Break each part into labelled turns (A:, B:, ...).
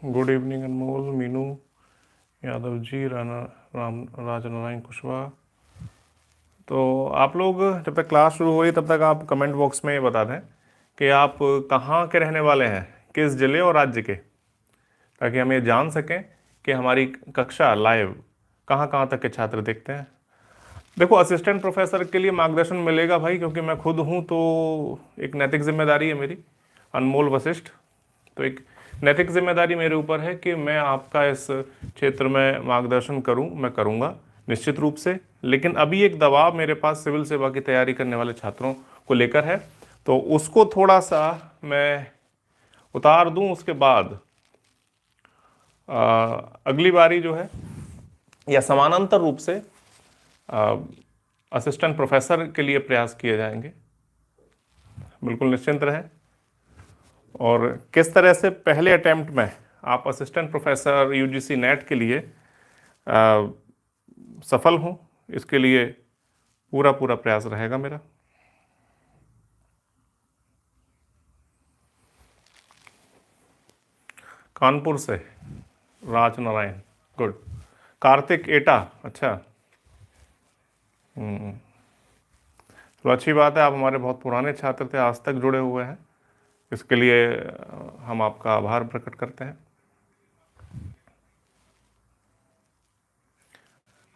A: Good evening अनमोल, मीनू यादव जी, राना राम राजनारायण कुशवाहा। तो आप लोग जब तक क्लास शुरू हो रही तब तक आप कमेंट बॉक्स में ये बता दें कि आप कहाँ के रहने वाले हैं, किस जिले और राज्य के, ताकि हम ये जान सकें कि हमारी कक्षा लाइव कहाँ कहाँ तक के छात्र देखते हैं। देखो, असिस्टेंट प्रोफेसर के लिए मार्गदर्शन मिलेगा भाई, क्योंकि मैं खुद हूँ, तो एक नैतिक जिम्मेदारी है मेरी, अनमोल वशिष्ठ। तो एक नैतिक जिम्मेदारी मेरे ऊपर है कि मैं आपका इस क्षेत्र में मार्गदर्शन करूं, मैं करूंगा निश्चित रूप से। लेकिन अभी एक दबाव मेरे पास सिविल सेवा की तैयारी करने वाले छात्रों को लेकर है, तो उसको थोड़ा सा मैं उतार दूं। उसके बाद अगली बारी जो है, या समानांतर रूप से असिस्टेंट प्रोफेसर के लिए प्रयास किए जाएंगे। बिल्कुल निश्चिंत रहें। और किस तरह से पहले अटेम्प्ट में आप असिस्टेंट प्रोफेसर यूजीसी नेट के लिए सफल हों, इसके लिए पूरा पूरा प्रयास रहेगा मेरा। कानपुर से राज नारायण, गुड। कार्तिक एटा, अच्छा। तो अच्छी बात है, आप हमारे बहुत पुराने छात्र थे, आज तक जुड़े हुए हैं, इसके लिए हम आपका आभार प्रकट करते हैं।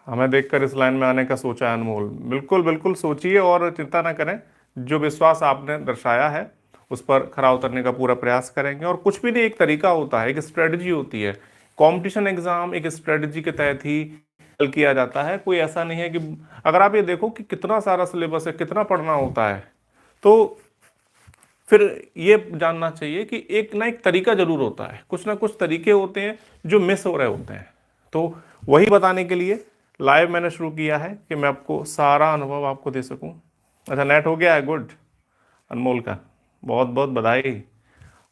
A: हमें देखकर इस लाइन में आने का सोचा है अनमोल। बिल्कुल बिल्कुल सोचिए और चिंता ना करें। जो विश्वास आपने दर्शाया है उस पर खरा उतरने का पूरा प्रयास करेंगे। और कुछ भी नहीं, एक तरीका होता है, एक स्ट्रेटजी होती है। कंपटीशन एग्जाम एक स्ट्रेटजी के तहत ही हल किया जाता है। कोई ऐसा नहीं है कि, अगर आप ये देखो कि कितना सारा सिलेबस है, कितना पढ़ना होता है, तो फिर ये जानना चाहिए कि एक ना एक तरीका जरूर होता है, कुछ ना कुछ तरीके होते हैं जो मिस हो रहे होते हैं। तो वही बताने के लिए लाइव मैंने शुरू किया है कि मैं आपको सारा अनुभव आपको दे सकूं। अच्छा, नेट हो गया है, गुड। अनमोल का बहुत बहुत बधाई,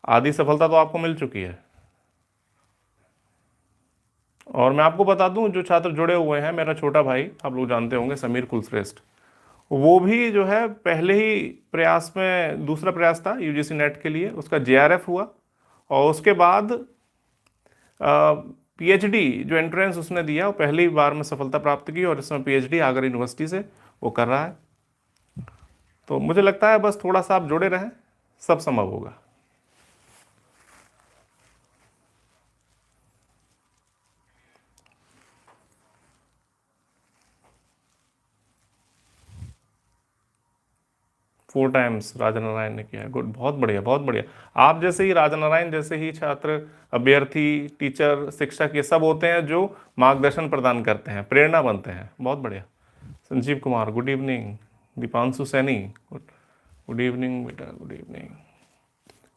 A: आधी सफलता तो आपको मिल चुकी है। और मैं आपको बता दूं, जो छात्र जुड़े हुए हैं, मेरा छोटा भाई आप लोग जानते होंगे, समीर कुलश्रेष्ठ, वो भी जो है पहले ही प्रयास में, दूसरा प्रयास था यूजीसी नेट के लिए, उसका जेआरएफ हुआ। और उसके बाद पीएचडी जो एंट्रेंस उसने दिया, वो पहली बार में सफलता प्राप्त की, और इसमें पीएचडी आगरा यूनिवर्सिटी से वो कर रहा है। तो मुझे लगता है बस थोड़ा सा आप जुड़े रहें, सब संभव होगा। फोर टाइम्स राजा नारायण ने किया है, गुड, बहुत बढ़िया बहुत बढ़िया। आप जैसे ही, राजा नारायण जैसे ही छात्र, अभ्यर्थी, टीचर, शिक्षक, ये सब होते हैं जो मार्गदर्शन प्रदान करते हैं, प्रेरणा बनते हैं। बहुत बढ़िया। Sanjeev Kumar, good evening. Deepanshu Saini, good good evening बेटा, गुड इवनिंग।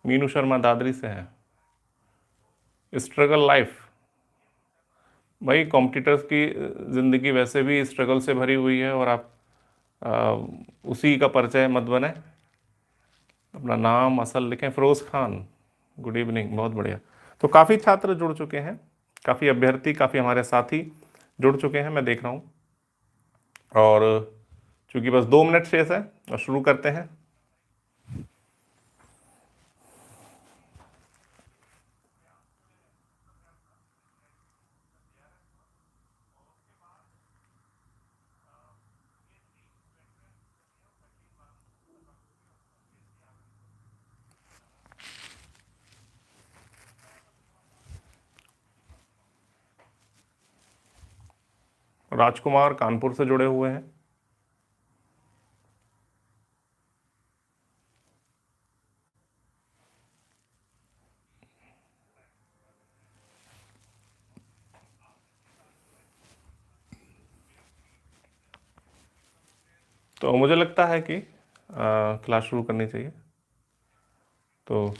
A: मीनू शर्मा दादरी से हैं। स्ट्रगल लाइफ, भाई कॉम्पिटिटर्स की ज़िंदगी वैसे भी स्ट्रगल से भरी हुई है, और आप आ, उसी का परिचय मत बने। अपना नाम असल लिखें, फिरोज खान, गुड इवनिंग, बहुत बढ़िया। तो काफ़ी छात्र जुड़ चुके हैं, काफ़ी अभ्यर्थी, काफ़ी हमारे साथी जुड़ चुके हैं, मैं देख रहा हूँ। और चूंकि बस 2 मिनट शेष है, और शुरू करते हैं। राजकुमार कानपुर से जुड़े हुए हैं। तो मुझे लगता है कि क्लास शुरू करनी चाहिए। तो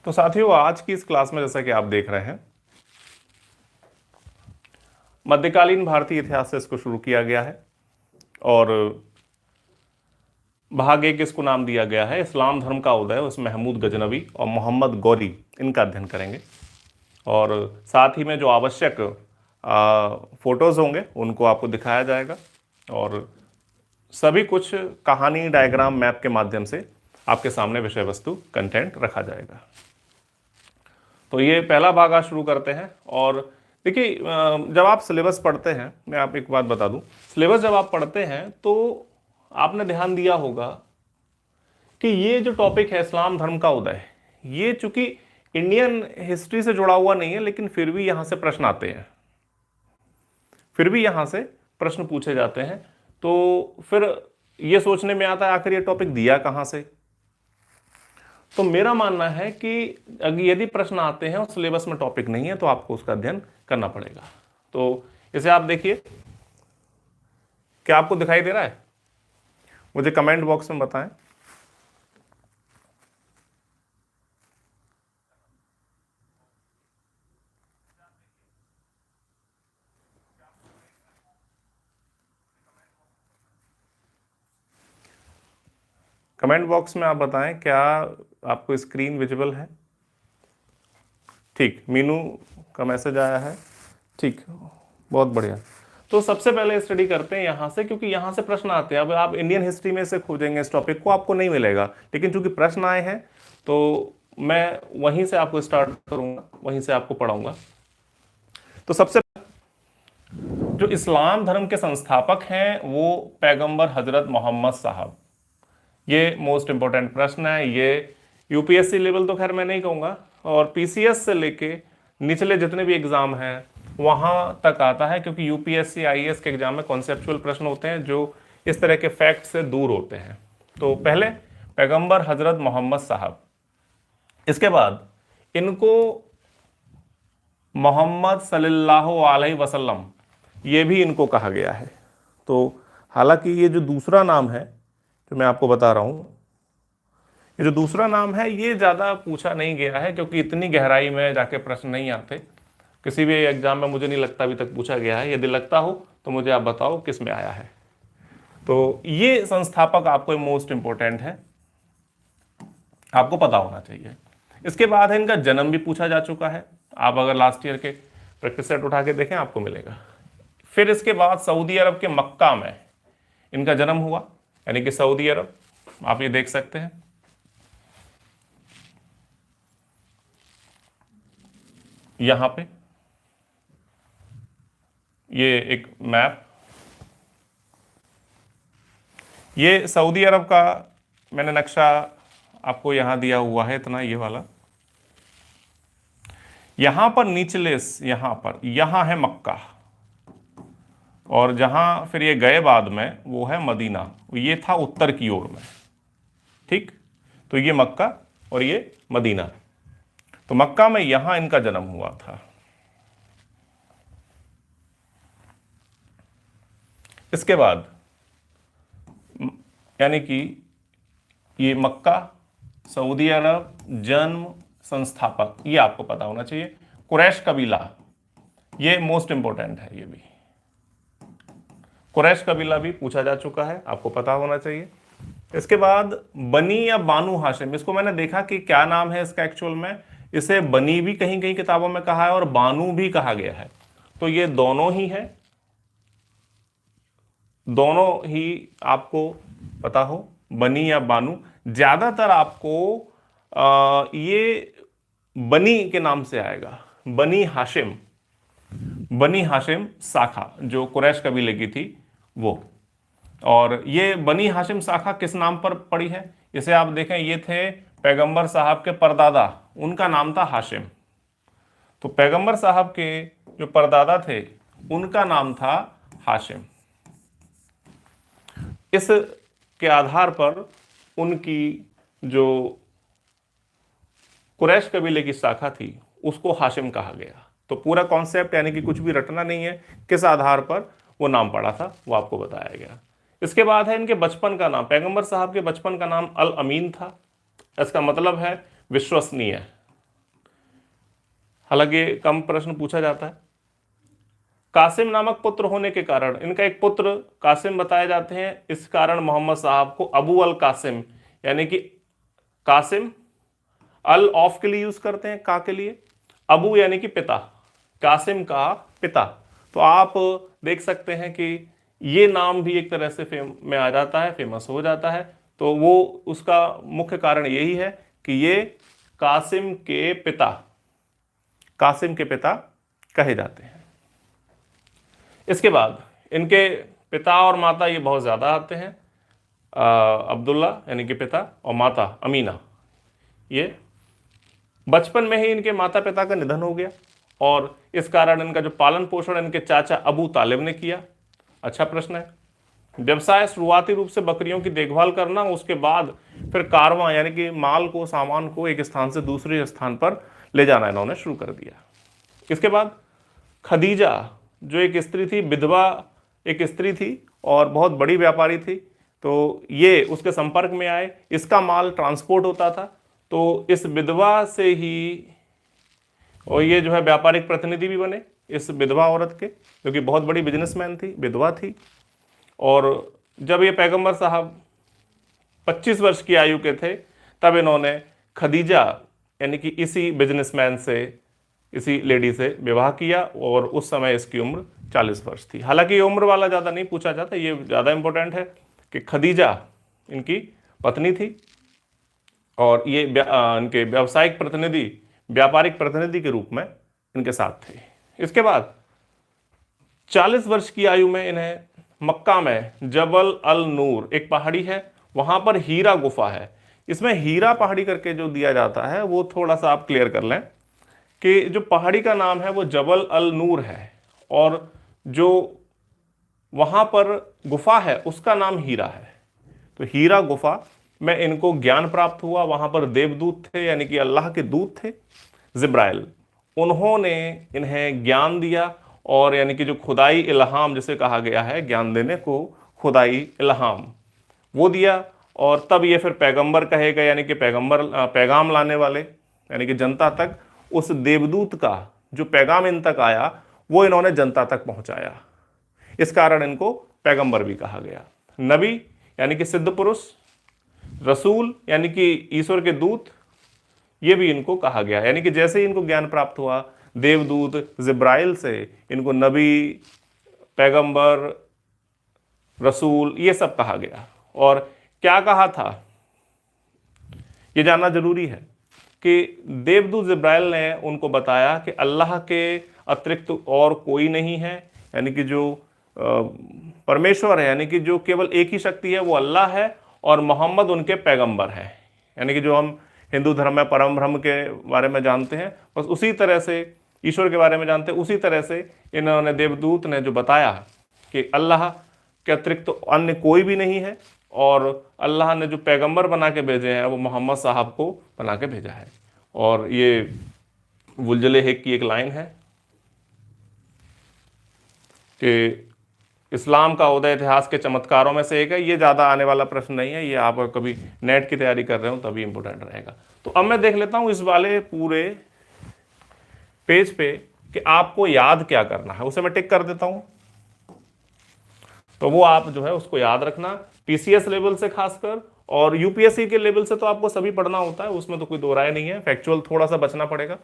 A: तो साथियों, आज की इस क्लास में जैसा कि आप देख रहे हैं, मध्यकालीन भारतीय इतिहास से इसको शुरू किया गया है और भाग एक इसको नाम दिया गया है इस्लाम धर्म का उदय। उसमें महमूद गजनवी और मोहम्मद गौरी इनका अध्ययन करेंगे और साथ ही में जो आवश्यक फोटोज़ होंगे उनको आपको दिखाया जाएगा और सभी कुछ कहानी, डायग्राम, मैप के माध्यम से आपके सामने विषय वस्तु, कंटेंट रखा जाएगा। तो ये पहला भाग आज शुरू करते हैं। और देखिए, जब आप सिलेबस पढ़ते हैं, मैं आप एक बात बता दूं, सिलेबस जब आप पढ़ते हैं तो आपने ध्यान दिया होगा कि ये जो टॉपिक है इस्लाम धर्म का उदय, ये चूंकि इंडियन हिस्ट्री से जुड़ा हुआ नहीं है, लेकिन फिर भी यहां से प्रश्न आते हैं, फिर भी यहां से प्रश्न पूछे जाते हैं। तो फिर ये सोचने में आता है आखिर ये टॉपिक दिया कहां से। तो मेरा मानना है कि यदि प्रश्न आते हैं और सिलेबस में टॉपिक नहीं है तो आपको उसका अध्ययन करना पड़ेगा। तो इसे आप देखिए, क्या आपको दिखाई दे रहा है? मुझे कमेंट बॉक्स में बताएं। कमेंट बॉक्स में आप बताएं क्या आपको स्क्रीन विजिबल है? ठीक, मीनू का मैसेज आया है। ठीक, बहुत बढ़िया। तो सबसे पहले स्टडी करते हैं यहाँ से, क्योंकि यहाँ से प्रश्न आते हैं। अब आप इंडियन हिस्ट्री में से खोजेंगे इस टॉपिक को, आपको नहीं मिलेगा, लेकिन चूंकि प्रश्न आए हैं तो मैं वहीं से आपको स्टार्ट करूंगा, वहीं से आपको पढ़ाऊंगा। तो सबसे जो इस्लाम धर्म के संस्थापक हैं वो पैगंबर हजरत मोहम्मद साहब, ये मोस्ट इंपॉर्टेंट प्रश्न है। ये यूपीएससी लेवल तो खैर मैं नहीं कहूँगा, और पीसीएस से लेके निचले जितने भी एग्जाम हैं वहाँ तक आता है, क्योंकि यूपीएससी आईएएस के एग्जाम में कॉन्सेप्चुअल प्रश्न होते हैं जो इस तरह के फैक्ट से दूर होते हैं। तो पहले पैगंबर हजरत मोहम्मद साहब, इसके बाद इनको मोहम्मद सल्लल्लाहु अलैहि वसल्लम ये भी इनको कहा गया है। तो हालांकि ये जो दूसरा नाम है जो मैं आपको बता रहा हूं, ये जो दूसरा नाम है ये ज़्यादा पूछा नहीं गया है, क्योंकि इतनी गहराई में जाके प्रश्न नहीं आते किसी भी एग्जाम में। मुझे नहीं लगता अभी तक पूछा गया है। यदि लगता हो तो मुझे आप बताओ किस में आया है। तो ये संस्थापक आपको मोस्ट इंपॉर्टेंट है, आपको पता होना चाहिए। इसके बाद है इनका जन्म भी पूछा जा चुका है, आप अगर लास्ट ईयर के प्रैक्टिस सेट उठा के देखें आपको मिलेगा। फिर इसके बाद सऊदी अरब के मक्का में इनका जन्म हुआ, यानी कि सऊदी अरब, आप ये देख सकते हैं। यहां पे ये एक मैप, ये सऊदी अरब का मैंने नक्शा आपको यहां दिया हुआ है, इतना ये वाला। यहां पर निचले, यहां है मक्का, और जहां फिर ये गए बाद में वो है मदीना, ये था उत्तर की ओर में। ठीक, तो ये मक्का और ये मदीना। तो मक्का में यहां इनका जन्म हुआ था। इसके बाद यानी कि ये मक्का, सऊदी अरब, जन्म, संस्थापक, ये आपको पता होना चाहिए। कुरैश कबीला, ये मोस्ट इंपॉर्टेंट है। ये भी कुरैश कबीला भी पूछा जा चुका है, आपको पता होना चाहिए। इसके बाद बनी या बानू हाशिम, इसको मैंने देखा कि क्या नाम है इसका एक्चुअल में। इसे बनी भी कहीं कहीं किताबों में कहा है और बानू भी कहा गया है, तो ये दोनों ही है, दोनों ही आपको पता हो, बनी या बानू। ज्यादातर आपको ये बनी के नाम से आएगा, बनी हाशिम, बनी हाशिम शाखा जो कुरैश कबीले की थी वो। और ये बनी हाशिम शाखा किस नाम पर पड़ी है? इसे आप देखें, ये थे पैगंबर साहब के परदादा, उनका नाम था हाशिम। तो पैगंबर साहब के जो परदादा थे उनका नाम था हाशिम। इस के आधार पर उनकी जो कुरैश कबीले की शाखा थी उसको हाशिम कहा गया। तो पूरा कॉन्सेप्ट, यानी कि कुछ भी रटना नहीं है, किस आधार पर वो नाम पड़ा था वो आपको बताया गया। इसके बाद है इनके बचपन का नाम। पैगंबर साहब के बचपन का नाम अल अमीन था, इसका मतलब है विश्वसनीय। हालांकि कम प्रश्न पूछा जाता है। कासिम नामक पुत्र होने के कारण, इनका एक पुत्र कासिम बताए जाते हैं, इस कारण मोहम्मद साहब को अबू अल कासिम, यानी कि कासिम अल ऑफ के लिए यूज करते हैं, का के लिए, अबू यानी कि पिता, कासिम का पिता। तो आप देख सकते हैं कि ये नाम भी एक तरह से फेम में आ जाता है, फेमस हो जाता है। तो वो उसका मुख्य कारण यही है कि ये कासिम के पिता, कासिम के पिता कहे जाते हैं। इसके बाद इनके पिता और माता ये बहुत ज़्यादा आते हैं, अब्दुल्ला यानी कि पिता और माता अमीना। ये बचपन में ही इनके माता पिता का निधन हो गया और इस कारण इनका जो पालन पोषण इनके चाचा अबू तालिब ने किया। अच्छा प्रश्न है। व्यवसाय शुरुआती रूप से बकरियों की देखभाल करना, उसके बाद फिर कारवां यानी कि माल को, सामान को एक स्थान से दूसरे स्थान पर ले जाना इन्होंने शुरू कर दिया। इसके बाद खदीजा जो एक स्त्री थी, विधवा एक स्त्री थी और बहुत बड़ी व्यापारी थी, तो ये उसके संपर्क में आए, इसका माल ट्रांसपोर्ट होता था, तो इस विधवा से ही, और ये जो है व्यापारिक प्रतिनिधि भी बने इस विधवा औरत के, क्योंकि बहुत बड़ी बिजनेसमैन थी, विधवा थी। और जब ये पैगंबर साहब 25 वर्ष की आयु के थे तब इन्होंने खदीजा यानी कि इसी बिजनेसमैन से, इसी लेडी से विवाह किया और उस समय इसकी उम्र 40 वर्ष थी। हालांकि ये उम्र वाला ज़्यादा नहीं पूछा जाता, ये ज़्यादा इंपॉर्टेंट है कि खदीजा इनकी पत्नी थी और ये इनके व्यावसायिक प्रतिनिधि, व्यापारिक प्रतिनिधि के रूप में इनके साथ थे। इसके बाद 40 वर्ष की आयु में इन्हें मक्का में जबल अल नूर एक पहाड़ी है, वहां पर हीरा गुफा है। इसमें हीरा पहाड़ी करके जो दिया जाता है वो थोड़ा सा आप क्लियर कर लें कि जो पहाड़ी का नाम है वो जबल अल नूर है और जो वहां पर गुफा है उसका नाम हीरा है। तो हीरा गुफा में इनको ज्ञान प्राप्त हुआ। वहां पर देवदूत थे यानी कि अल्लाह के दूत थे, जिब्राइल, उन्होंने इन्हें ज्ञान दिया और यानी कि जो खुदाई इल्हाम जिसे कहा गया है, ज्ञान देने को खुदाई इल्हाम, वो दिया। और तब ये फिर पैगंबर कहे गए, यानी कि पैगंबर पैगाम लाने वाले, यानी कि जनता तक उस देवदूत का जो पैगाम इन तक आया वो इन्होंने जनता तक पहुंचाया। इस कारण इनको पैगंबर भी कहा गया। नबी यानी कि सिद्ध पुरुष, रसूल यानी कि ईश्वर के दूत, ये भी इनको कहा गया। यानी कि जैसे ही इनको ज्ञान प्राप्त हुआ देवदूत जिब्राइल से, इनको नबी, पैगंबर, रसूल ये सब कहा गया। और क्या कहा था ये जानना जरूरी है कि देवदूत जिब्राइल ने उनको बताया कि अल्लाह के अतिरिक्त और कोई नहीं है, यानी कि जो परमेश्वर है, यानी कि जो केवल एक ही शक्ति है वो अल्लाह है और मोहम्मद उनके पैगंबर हैं। यानी कि जो हम हिंदू धर्म में परम ब्रह्म के बारे में जानते हैं, बस उसी तरह से ईश्वर के बारे में जानते हैं, उसी तरह से इन्होंने, देवदूत ने जो बताया कि अल्लाह के अतिरिक्त तो अन्य कोई भी नहीं है और अल्लाह ने जो पैगंबर बना के भेजे हैं वो मोहम्मद साहब को बना के भेजा है। और ये वुलजले हेक की एक लाइन है कि इस्लाम का उदय इतिहास के चमत्कारों में से एक है। ये ज़्यादा आने वाला प्रश्न नहीं है, ये आप कभी नेट की तैयारी कर रहे हो तभी इंपॉर्टेंट रहेगा। तो अब मैं देख लेता हूँ इस वाले पूरे पेज पे कि आपको याद क्या करना है, उसे मैं टिक कर देता हूँ। तो वो आप जो है उसको याद रखना, पीसीएस लेवल से खासकर, और यूपीएससी के लेवल से तो आपको सभी पढ़ना होता है, उसमें तो कोई दो राय नहीं है, फैक्चुअल थोड़ा सा बचना पड़ेगा,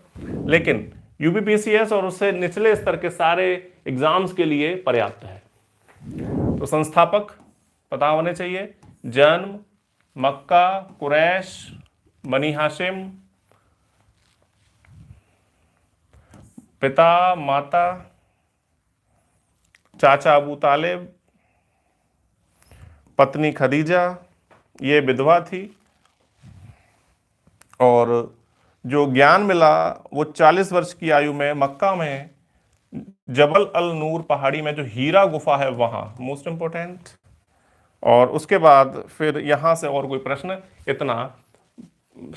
A: लेकिन यूपीपीसीएस और उससे निचले स्तर के सारे एग्जाम्स के लिए पर्याप्त है। तो संस्थापक पता होने चाहिए, जन्म, मक्का, कुरैश, बनी हाशिम, पिता, माता, चाचा अबू तालिब, पत्नी खदीजा, ये विधवा थी, और जो ज्ञान मिला वो 40 वर्ष की आयु में मक्का में जबल अल नूर पहाड़ी में जो हीरा गुफा है वहां, मोस्ट इंपॉर्टेंट। और उसके बाद फिर यहां से और कोई प्रश्न इतना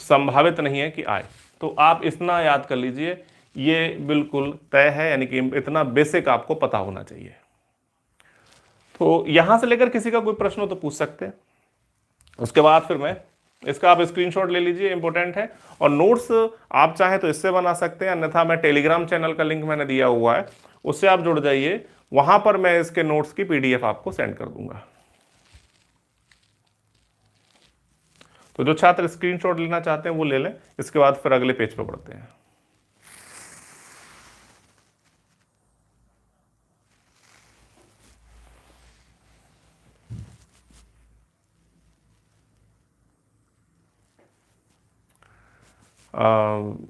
A: संभावित नहीं है कि आए, तो आप इतना याद कर लीजिए, ये बिल्कुल तय है, यानी कि इतना बेसिक आपको पता होना चाहिए। तो यहां से लेकर किसी का कोई प्रश्न हो तो पूछ सकते हैं। उसके बाद फिर मैं इसका आप स्क्रीनशॉट ले लीजिए, इंपॉर्टेंट है। और नोट्स आप चाहे तो इससे बना सकते हैं, अन्यथा मैं टेलीग्राम चैनल का लिंक मैंने दिया हुआ है, उससे आप जुड़ जाइए, वहां पर मैं इसके नोट्स की पीडीएफ आपको सेंड कर दूंगा। तो जो छात्र स्क्रीनशॉट लेना चाहते हैं वो ले लें, इसके बाद फिर अगले पेज पर बढ़ते हैं।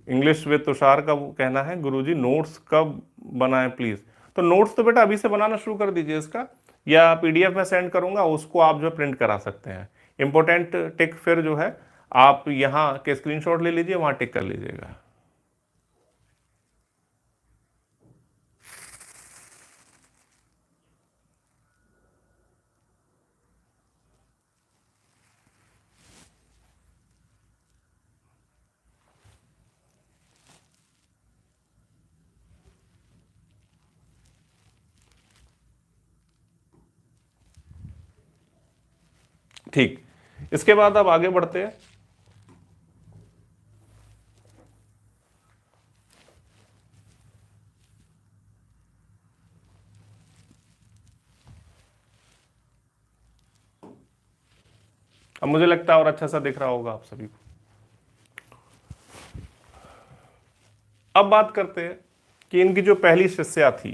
A: इंग्लिश विद तुषार का वो कहना है, गुरुजी नोट्स कब बनाएं प्लीज। तो नोट्स तो बेटा अभी से बनाना शुरू कर दीजिए इसका, या पीडीएफ में सेंड करूंगा, उसको आप जो प्रिंट करा सकते हैं। इंपॉर्टेंट टिक फिर जो है आप यहाँ के स्क्रीनशॉट ले लीजिए, वहां टिक कर लीजिएगा। ठीक, इसके बाद अब आगे बढ़ते हैं। अब मुझे लगता है और अच्छा सा दिख रहा होगा आप सभी को। अब बात करते हैं कि इनकी जो पहली शिष्या थी,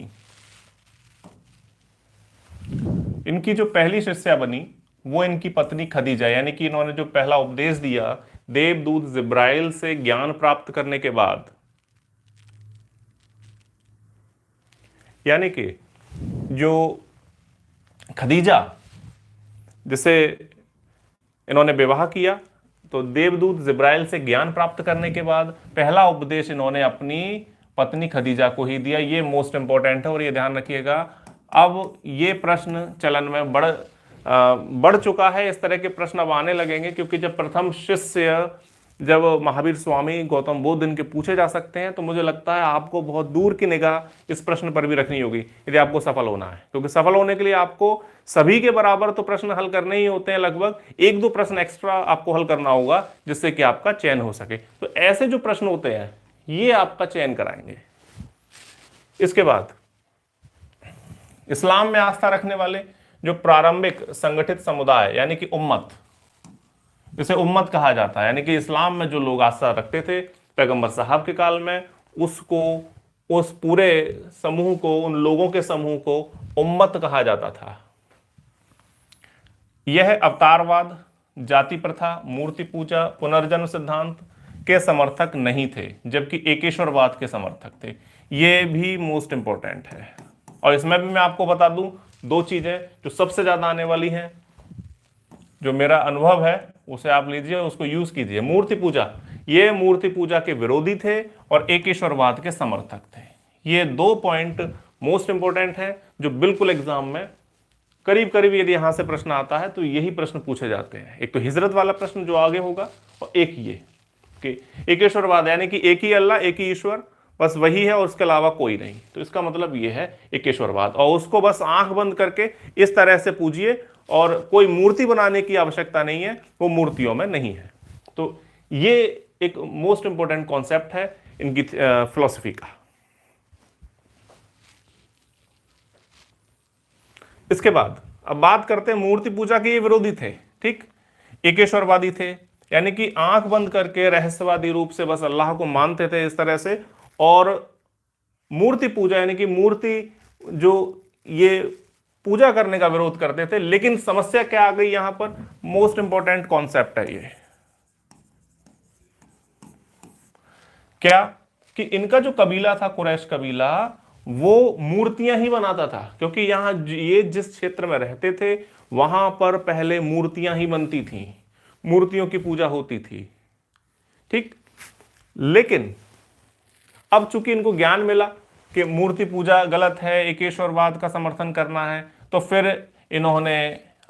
A: इनकी जो पहली शिष्या बनी वो इनकी पत्नी खदीजा, यानी कि इन्होंने जो पहला उपदेश दिया देवदूत जिब्राइल से ज्ञान प्राप्त करने के बाद, यानी कि जो खदीजा जिसे इन्होंने विवाह किया, तो देवदूत जिब्राइल से ज्ञान प्राप्त करने के बाद पहला उपदेश इन्होंने अपनी पत्नी खदीजा को ही दिया। ये मोस्ट इंपॉर्टेंट है और ये ध्यान रखिएगा। अब ये प्रश्न चलन में बढ़ चुका है, इस तरह के प्रश्न अब आने लगेंगे, क्योंकि जब प्रथम शिष्य जब महावीर स्वामी गौतम बुद्ध इनके पूछे जा सकते हैं, तो मुझे लगता है आपको बहुत दूर की निगाह इस प्रश्न पर भी रखनी होगी यदि आपको सफल होना है, क्योंकि सफल होने के लिए आपको सभी के बराबर तो प्रश्न हल करने ही होते हैं, लगभग एक दो प्रश्न एक्स्ट्रा आपको हल करना होगा जिससे कि आपका चयन हो सके। तो ऐसे जो प्रश्न होते हैं ये आपका चयन कराएंगे। इसके बाद इस्लाम में आस्था रखने वाले जो प्रारंभिक संगठित समुदाय, यानी कि उम्मत, इसे उम्मत कहा जाता है, यानी कि इस्लाम में जो लोग आस्था रखते थे पैगंबर साहब के काल में, उसको, उस पूरे समूह को, उन लोगों के समूह को उम्मत कहा जाता था। यह अवतारवाद, जाति प्रथा, मूर्ति पूजा, पुनर्जन्म सिद्धांत के समर्थक नहीं थे, जबकि एकेश्वरवाद के समर्थक थे। यह भी मोस्ट इंपॉर्टेंट है। और इसमें भी मैं आपको बता दूं दो चीजें जो सबसे ज्यादा आने वाली हैं, जो मेरा अनुभव है उसे आप लीजिए, उसको यूज कीजिए। मूर्ति पूजा, ये मूर्ति पूजा के विरोधी थे और एकेश्वरवाद के समर्थक थे। ये दो पॉइंट मोस्ट इंपॉर्टेंट है जो बिल्कुल एग्जाम में करीब करीब यदि यहां से प्रश्न आता है तो यही प्रश्न पूछे जाते हैं। एक तो हिजरत वाला प्रश्न जो आगे होगा, और एक ये कि एकेश्वरवाद, यानी कि एक ही अल्लाह, एक ही ईश्वर, बस वही है और उसके अलावा कोई नहीं। तो इसका मतलब ये है एकेश्वरवाद, और उसको बस आंख बंद करके इस तरह से पूजिए, और कोई मूर्ति बनाने की आवश्यकता नहीं है, वो मूर्तियों में नहीं है। तो ये एक मोस्ट इंपॉर्टेंट कॉन्सेप्ट है इनकी फिलॉसफी का। इसके बाद अब बात करते हैं, मूर्ति पूजा के ये विरोधी थे, ठीक, एकेश्वरवादी थे, यानी कि आंख बंद करके रहस्यवादी रूप से बस अल्लाह को मानते थे इस तरह से। और मूर्ति पूजा, यानी कि मूर्ति जो ये पूजा करने का विरोध करते थे। लेकिन समस्या क्या आ गई यहां पर, मोस्ट इंपॉर्टेंट कॉन्सेप्ट है ये, क्या कि इनका जो कबीला था, कुरैश कबीला, वो मूर्तियां ही बनाता था, क्योंकि यहां ये जिस क्षेत्र में रहते थे वहां पर पहले मूर्तियां ही बनती थी, मूर्तियों की पूजा होती थी, ठीक। लेकिन अब चूंकि इनको ज्ञान मिला कि मूर्ति पूजा गलत है, एकेश्वरवाद का समर्थन करना है, तो फिर इन्होंने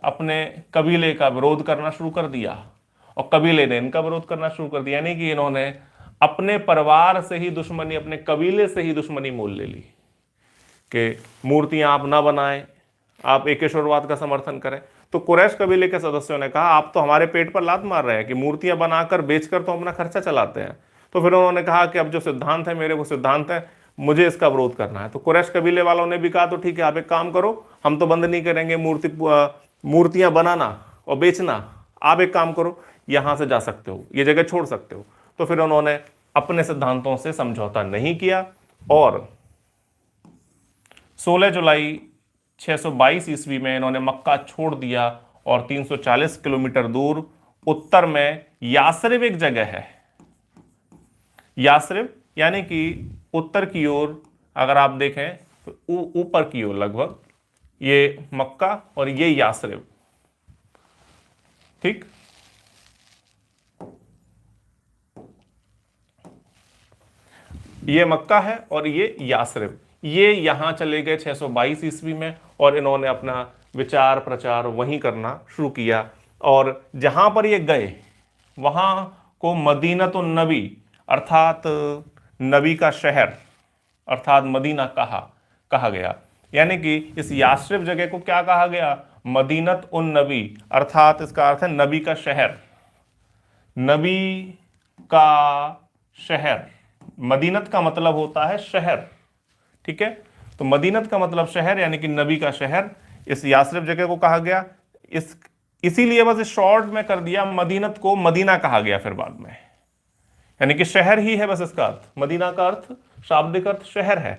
A: अपने कबीले का विरोध करना शुरू कर दिया और कबीले ने इनका विरोध करना शुरू कर दिया। यानी कि इन्होंने अपने परिवार से ही दुश्मनी, अपने कबीले से ही दुश्मनी मोल ले ली कि मूर्तियां आप ना बनाएं, आप एकेश्वरवाद का समर्थन करें। तो कुरैश कबीले के सदस्यों ने कहा आप तो हमारे पेट पर लात मार रहे हैं कि मूर्तियां बनाकर बेचकर तो अपना खर्चा चलाते हैं। तो फिर उन्होंने कहा कि अब जो सिद्धांत है मेरे, वो सिद्धांत है, मुझे इसका विरोध करना है। तो कुरैश कबीले वालों ने भी कहा तो ठीक है, आप एक काम करो, हम तो बंद नहीं करेंगे मूर्तियां बनाना और बेचना, आप एक काम करो, यहां से जा सकते हो, ये जगह छोड़ सकते हो। तो फिर उन्होंने अपने सिद्धांतों से समझौता नहीं किया और 16 जुलाई 622 ईस्वी में इन्होंने मक्का छोड़ दिया और 340 किलोमीटर दूर उत्तर में यासरिब एक जगह है, यासरिब यानी कि उत्तर की ओर अगर आप देखें तो ऊपर की ओर लगभग, ये मक्का और ये यासरिब, ठीक। ये मक्का है और ये यासरिब, ये यहां चले गए 622 ईस्वी में और इन्होंने अपना विचार प्रचार वहीं करना शुरू किया। और जहां पर ये गए वहां को मदीनतुन नबी अर्थात नबी का शहर अर्थात मदीना कहा गया। यानी कि इस यासरिब जगह को क्या कहा गया? मदीनत उन नबी, अर्थात इसका अर्थ है नबी का शहर, नबी का शहर। मदीनत का मतलब होता है शहर, ठीक है। तो मदीनत का मतलब शहर यानी कि नबी का शहर, इस यासरिब जगह को कहा गया। इसीलिए बस शॉर्ट में कर दिया, मदीनत को मदीना कहा गया फिर बाद में, यानी कि शहर ही है बस इसका अर्थ। मदीना का अर्थ, शाब्दिक अर्थ शहर है।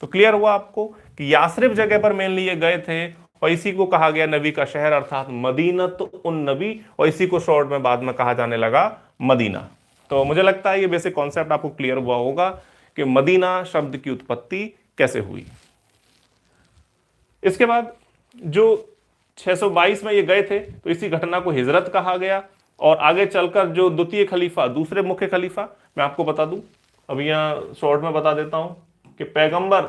A: तो क्लियर हुआ आपको कि यासरिब जगह पर मेनली ये गए थे और इसी को कहा गया नबी का शहर अर्थात मदीनत उन नबी, और इसी को शॉर्ट में बाद में कहा जाने लगा मदीना। तो मुझे लगता है ये बेसिक कॉन्सेप्ट आपको क्लियर हुआ होगा कि मदीना शब्द की उत्पत्ति कैसे हुई। इसके बाद जो 622 में ये गए थे तो इसी घटना को हिजरत कहा गया। और आगे चलकर जो द्वितीय खलीफा, दूसरे मुख्य खलीफा, मैं आपको बता दूं, अभी यहां शॉर्ट में बता देता हूं कि पैगंबर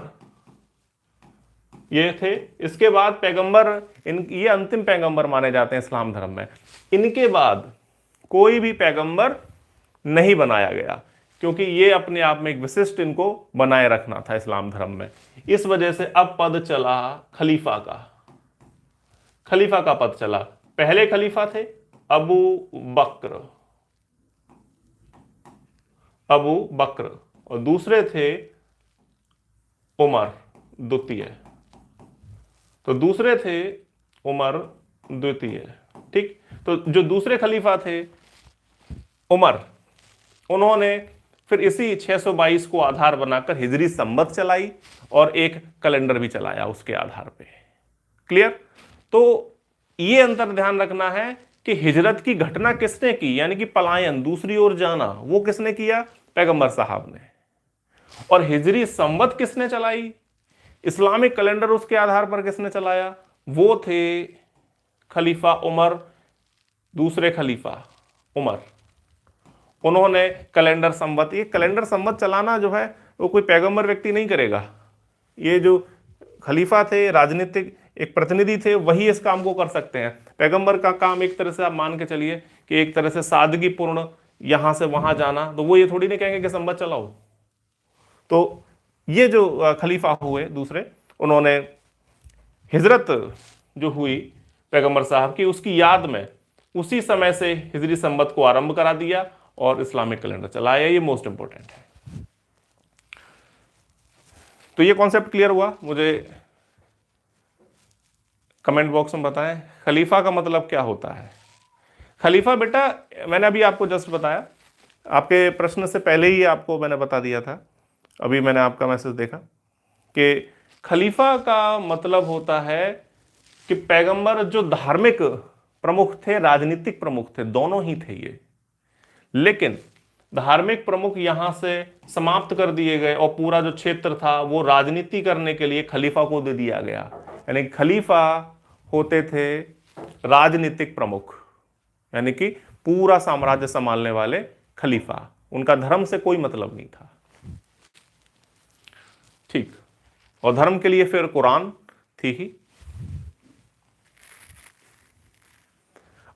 A: ये थे। इसके बाद पैगंबर, ये अंतिम पैगंबर माने जाते हैं इस्लाम धर्म में। इनके बाद कोई भी पैगंबर नहीं बनाया गया क्योंकि ये अपने आप में एक विशिष्ट इनको बनाए रखना था इस्लाम धर्म में। इस वजह से अब पद चला खलीफा का, खलीफा का पद चला। पहले खलीफा थे अबू बकर और दूसरे थे उमर द्वितीय। तो दूसरे थे उमर द्वितीय, ठीक। तो जो दूसरे खलीफा थे उमर, उन्होंने फिर इसी 622 को आधार बनाकर हिजरी संवत चलाई और एक कैलेंडर भी चलाया उसके आधार पे। क्लियर? तो ये अंतर ध्यान रखना है कि हिजरत की घटना किसने की, यानी कि पलायन, दूसरी ओर जाना, वो किसने किया? पैगंबर साहब ने। और हिजरी संवत किसने चलाई, इस्लामिक कैलेंडर उसके आधार पर किसने चलाया? वो थे खलीफा उमर, दूसरे खलीफा उमर। उन्होंने कैलेंडर संवत, ये कैलेंडर संवत चलाना जो है वो कोई पैगंबर व्यक्ति नहीं करेगा। ये जो खलीफा थे, राजनीतिक एक प्रतिनिधि थे, वही इस काम को कर सकते हैं। पैगंबर का काम एक तरह से आप मान के चलिए कि एक तरह से सादगी पूर्ण यहां से वहां जाना, तो वो ये थोड़ी नहीं कहेंगे कि संवत चलाओ। तो ये जो खलीफा हुए दूसरे, उन्होंने हिजरत जो हुई पैगंबर साहब की, उसकी याद में उसी समय से हिजरी संवत को आरंभ करा दिया और इस्लामिक कैलेंडर चलाया। ये मोस्ट इंपोर्टेंट है। तो ये कॉन्सेप्ट क्लियर हुआ? मुझे कमेंट बॉक्स में बताएं खलीफा का मतलब क्या होता है। खलीफा बेटा मैंने अभी आपको जस्ट बताया, आपके प्रश्न से पहले ही आपको मैंने बता दिया था, अभी मैंने आपका मैसेज देखा कि खलीफा का मतलब होता है कि पैगंबर जो धार्मिक प्रमुख थे, राजनीतिक प्रमुख थे, दोनों ही थे ये। लेकिन धार्मिक प्रमुख यहां से समाप्त कर दिए गए और पूरा जो क्षेत्र था वो राजनीति करने के लिए खलीफा को दे दिया गया। यानी खलीफा होते थे राजनीतिक प्रमुख, यानी कि पूरा साम्राज्य संभालने वाले खलीफा। उनका धर्म से कोई मतलब नहीं था, ठीक। और धर्म के लिए फिर कुरान थी ही।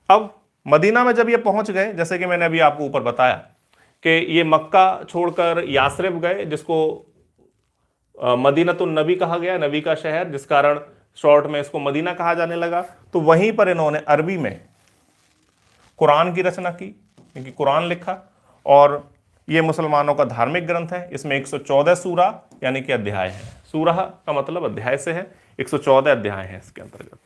A: अब मदीना में जब ये पहुंच गए, जैसे कि मैंने अभी आपको ऊपर बताया कि ये मक्का छोड़कर यासरिब गए, जिसको मदीनतुन नबी कहा गया, नबी का शहर, जिस कारण शॉर्ट में इसको मदीना कहा जाने लगा। तो वहीं पर इन्होंने अरबी में कुरान की रचना की, क्योंकि कुरान लिखा, और ये मुसलमानों का धार्मिक ग्रंथ है। इसमें 114 सूरा यानी कि अध्याय है। सूरह का मतलब अध्याय से है, 114 अध्याय हैं इसके अंतर्गत।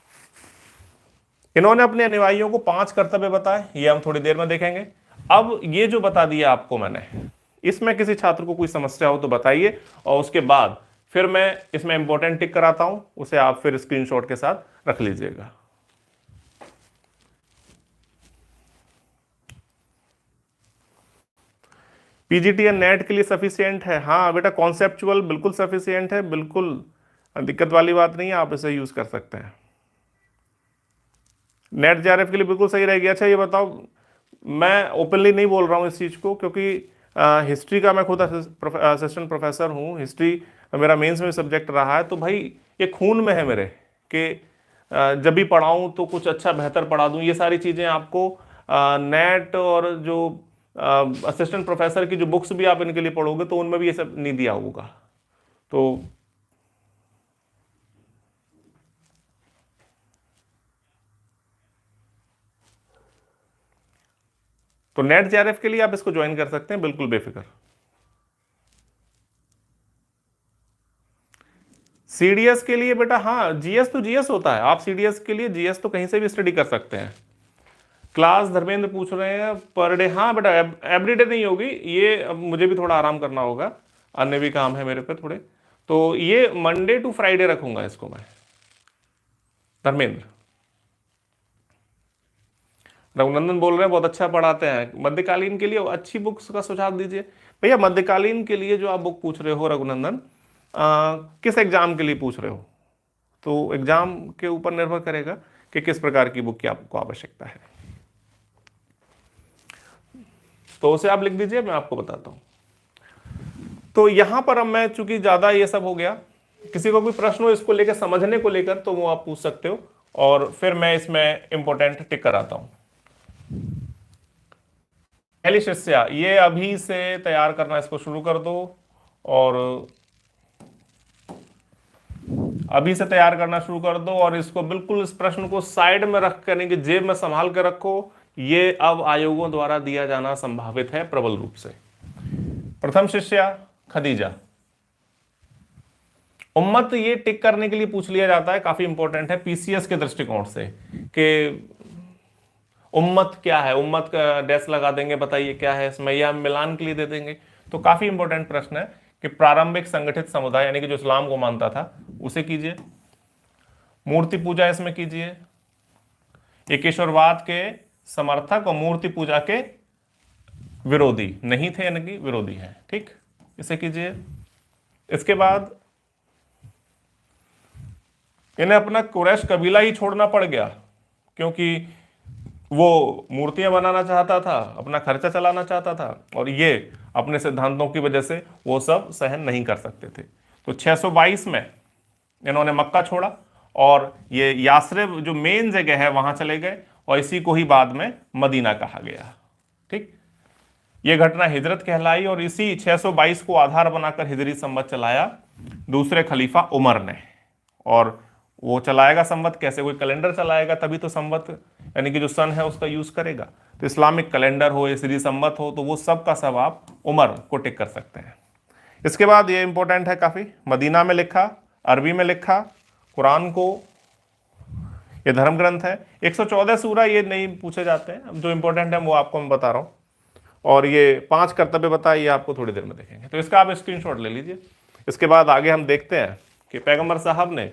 A: इन्होंने अपने अनुयायियों को 5 कर्तव्य बताए, ये हम थोड़ी देर में देखेंगे। अब ये जो बता दिया आपको मैंने, इसमें किसी छात्र को कोई समस्या हो तो बताइए, और उसके बाद फिर मैं इसमें इंपॉर्टेंट टिक कराता हूं, उसे आप फिर स्क्रीनशॉट के साथ रख लीजिएगा। पीजीटीएन नेट के लिए सफिशियंट है? हाँ बेटा, कॉन्सेप्चुअल बिल्कुल सफिशियंट है, बिल्कुल दिक्कत वाली बात नहीं है, आप इसे यूज कर सकते हैं। नेट जेआरएफ के लिए बिल्कुल सही रहेगी। अच्छा ये बताओ, मैं ओपनली नहीं बोल रहा हूँ इस चीज़ को, क्योंकि हिस्ट्री का मैं खुद असिस्टेंट प्रोफेसर हूँ, हिस्ट्री मेरा मेंस में सब्जेक्ट रहा है, तो भाई ये खून में है मेरे कि जब भी पढ़ाऊँ तो कुछ अच्छा बेहतर पढ़ा दूँ। ये सारी चीज़ें आपको नेट और जो असिस्टेंट प्रोफेसर की जो बुक्स भी आप इनके लिए पढ़ोगे तो उनमें भी ये सब नहीं दिया होगा। तो नेट जेआरएफ के लिए आप इसको ज्वाइन कर सकते हैं, बिल्कुल बेफिक्र। सीडीएस के लिए बेटा, हाँ जीएस तो जीएस होता है, आप सीडीएस के लिए जीएस तो कहीं से भी स्टडी कर सकते हैं। क्लास धर्मेंद्र पूछ रहे हैं पर डे, हाँ बेटा एवरीडे नहीं होगी ये, अब मुझे भी थोड़ा आराम करना होगा, अन्य भी काम है मेरे पे थोड़े, तो ये मंडे टू फ्राइडे रखूंगा इसको मैं। धर्मेंद्र, रघुनंदन बोल रहे हैं बहुत अच्छा पढ़ाते हैं, मध्यकालीन के लिए अच्छी बुक्स का सुझाव दीजिए। भैया मध्यकालीन के लिए जो आप बुक पूछ रहे हो रघुनंदन, किस एग्जाम के लिए पूछ रहे हो? तो एग्जाम के ऊपर निर्भर करेगा कि किस प्रकार की बुक की आपको आवश्यकता है, तो उसे आप लिख दीजिए, मैं आपको बताता हूं। तो यहां पर अब मैं, चूंकि ज्यादा ये सब हो गया, किसी को कोई प्रश्न हो इसको लेकर, समझने को लेकर, तो वो आप पूछ सकते हो, और फिर मैं इसमें इंपॉर्टेंट टिक कराता हूं। पहली शिष्या, ये अभी से तैयार करना इसको शुरू कर दो, और अभी से तैयार करना शुरू कर दो, और इसको बिल्कुल इस प्रश्न को साइड में रख कर, यानी कि जेब में संभाल कर रखो। ये अब आयोगों द्वारा दिया जाना संभावित है प्रबल रूप से। प्रथम शिष्या खदीजा। उम्मत ये टिक करने के लिए पूछ लिया जाता है, काफी इंपॉर्टेंट है पीसीएस के दृष्टिकोण से, कि उम्मत क्या है, उम्मत का डैश लगा देंगे, बताइए क्या है इसमें, या मिलान के लिए दे देंगे। तो काफी इंपॉर्टेंट प्रश्न है कि प्रारंभिक संगठित समुदाय, यानी कि जो इस्लाम को मानता था, उसे कीजिए। मूर्ति पूजा इसमें कीजिए, एकेश्वरवाद के समर्थक और मूर्ति पूजा के विरोधी नहीं थे, यानी कि विरोधी हैं, ठीक, इसे कीजिए। इसके बाद इन्हें अपना कुरैश कबीला ही छोड़ना पड़ गया, क्योंकि वो मूर्तियां बनाना चाहता था, अपना खर्चा चलाना चाहता था, और ये अपने सिद्धांतों की वजह से वो सब सहन नहीं कर सकते थे। तो 622 में इन्होंने मक्का छोड़ा, और ये यासरिब जो मेन जगह है वहां चले गए, और इसी को ही बाद में मदीना कहा गया, ठीक। ये घटना हिजरत कहलाई, और इसी 622 को आधार बनाकर हिजरी संवत चलाया दूसरे खलीफा उमर ने। और वो चलाएगा संवत कैसे? कोई कैलेंडर चलाएगा तभी तो संवत, यानी कि जो सन है उसका यूज करेगा। तो इस्लामिक कैलेंडर हो, हिजरी संवत हो, तो वो सब का सब आप उमर को टिक कर सकते हैं। इसके बाद ये इंपॉर्टेंट है काफी, मदीना में लिखा, अरबी में लिखा, कुरान को, ये धर्म ग्रंथ है। 114 सूरा ये नहीं पूछे जाते हैं, जो इंपॉर्टेंट है वो आपको मैं बता रहा हूं। और ये 5 कर्तव्य बताए, ये आपको थोड़ी देर में देखेंगे, तो इसका आप स्क्रीनशॉट ले लीजिए। इसके बाद आगे हम देखते हैं कि पैगंबर साहब ने,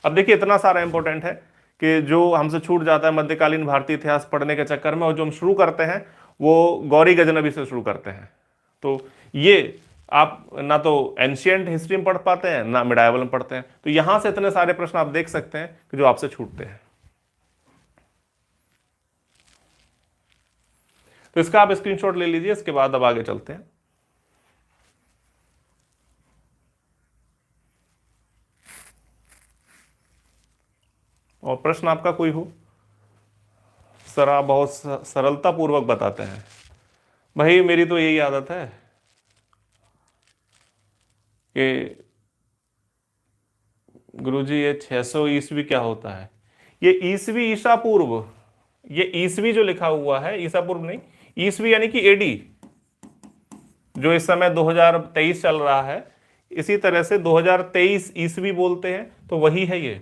A: अब देखिए इतना सारा इंपॉर्टेंट है कि जो हमसे छूट जाता है मध्यकालीन भारतीय इतिहास पढ़ने के चक्कर में, और जो हम शुरू करते हैं वो गौरी गजनबी से शुरू करते हैं। तो ये आप ना तो एंशियंट हिस्ट्री में पढ़ पाते हैं, ना मिडाइवल में पढ़ते हैं, तो यहां से इतने सारे प्रश्न आप देख सकते हैं कि जो आपसे छूटते हैं। तो इसका आप स्क्रीनशॉट ले लीजिए। इसके बाद अब आगे चलते हैं। और प्रश्न आपका कोई हो, सर आप बहुत सरलता पूर्वक बताते हैं। भाई मेरी तो यही आदत है कि गुरुजी ये 600 ईस्वी क्या होता है? ये ईस्वी ईसा पूर्व, ये ईस्वी जो लिखा हुआ है ईसा पूर्व नहीं, ईस्वी यानी कि एडी, जो इस समय 2023 चल रहा है, इसी तरह से 2023 ईस्वी बोलते हैं, तो वही है ये।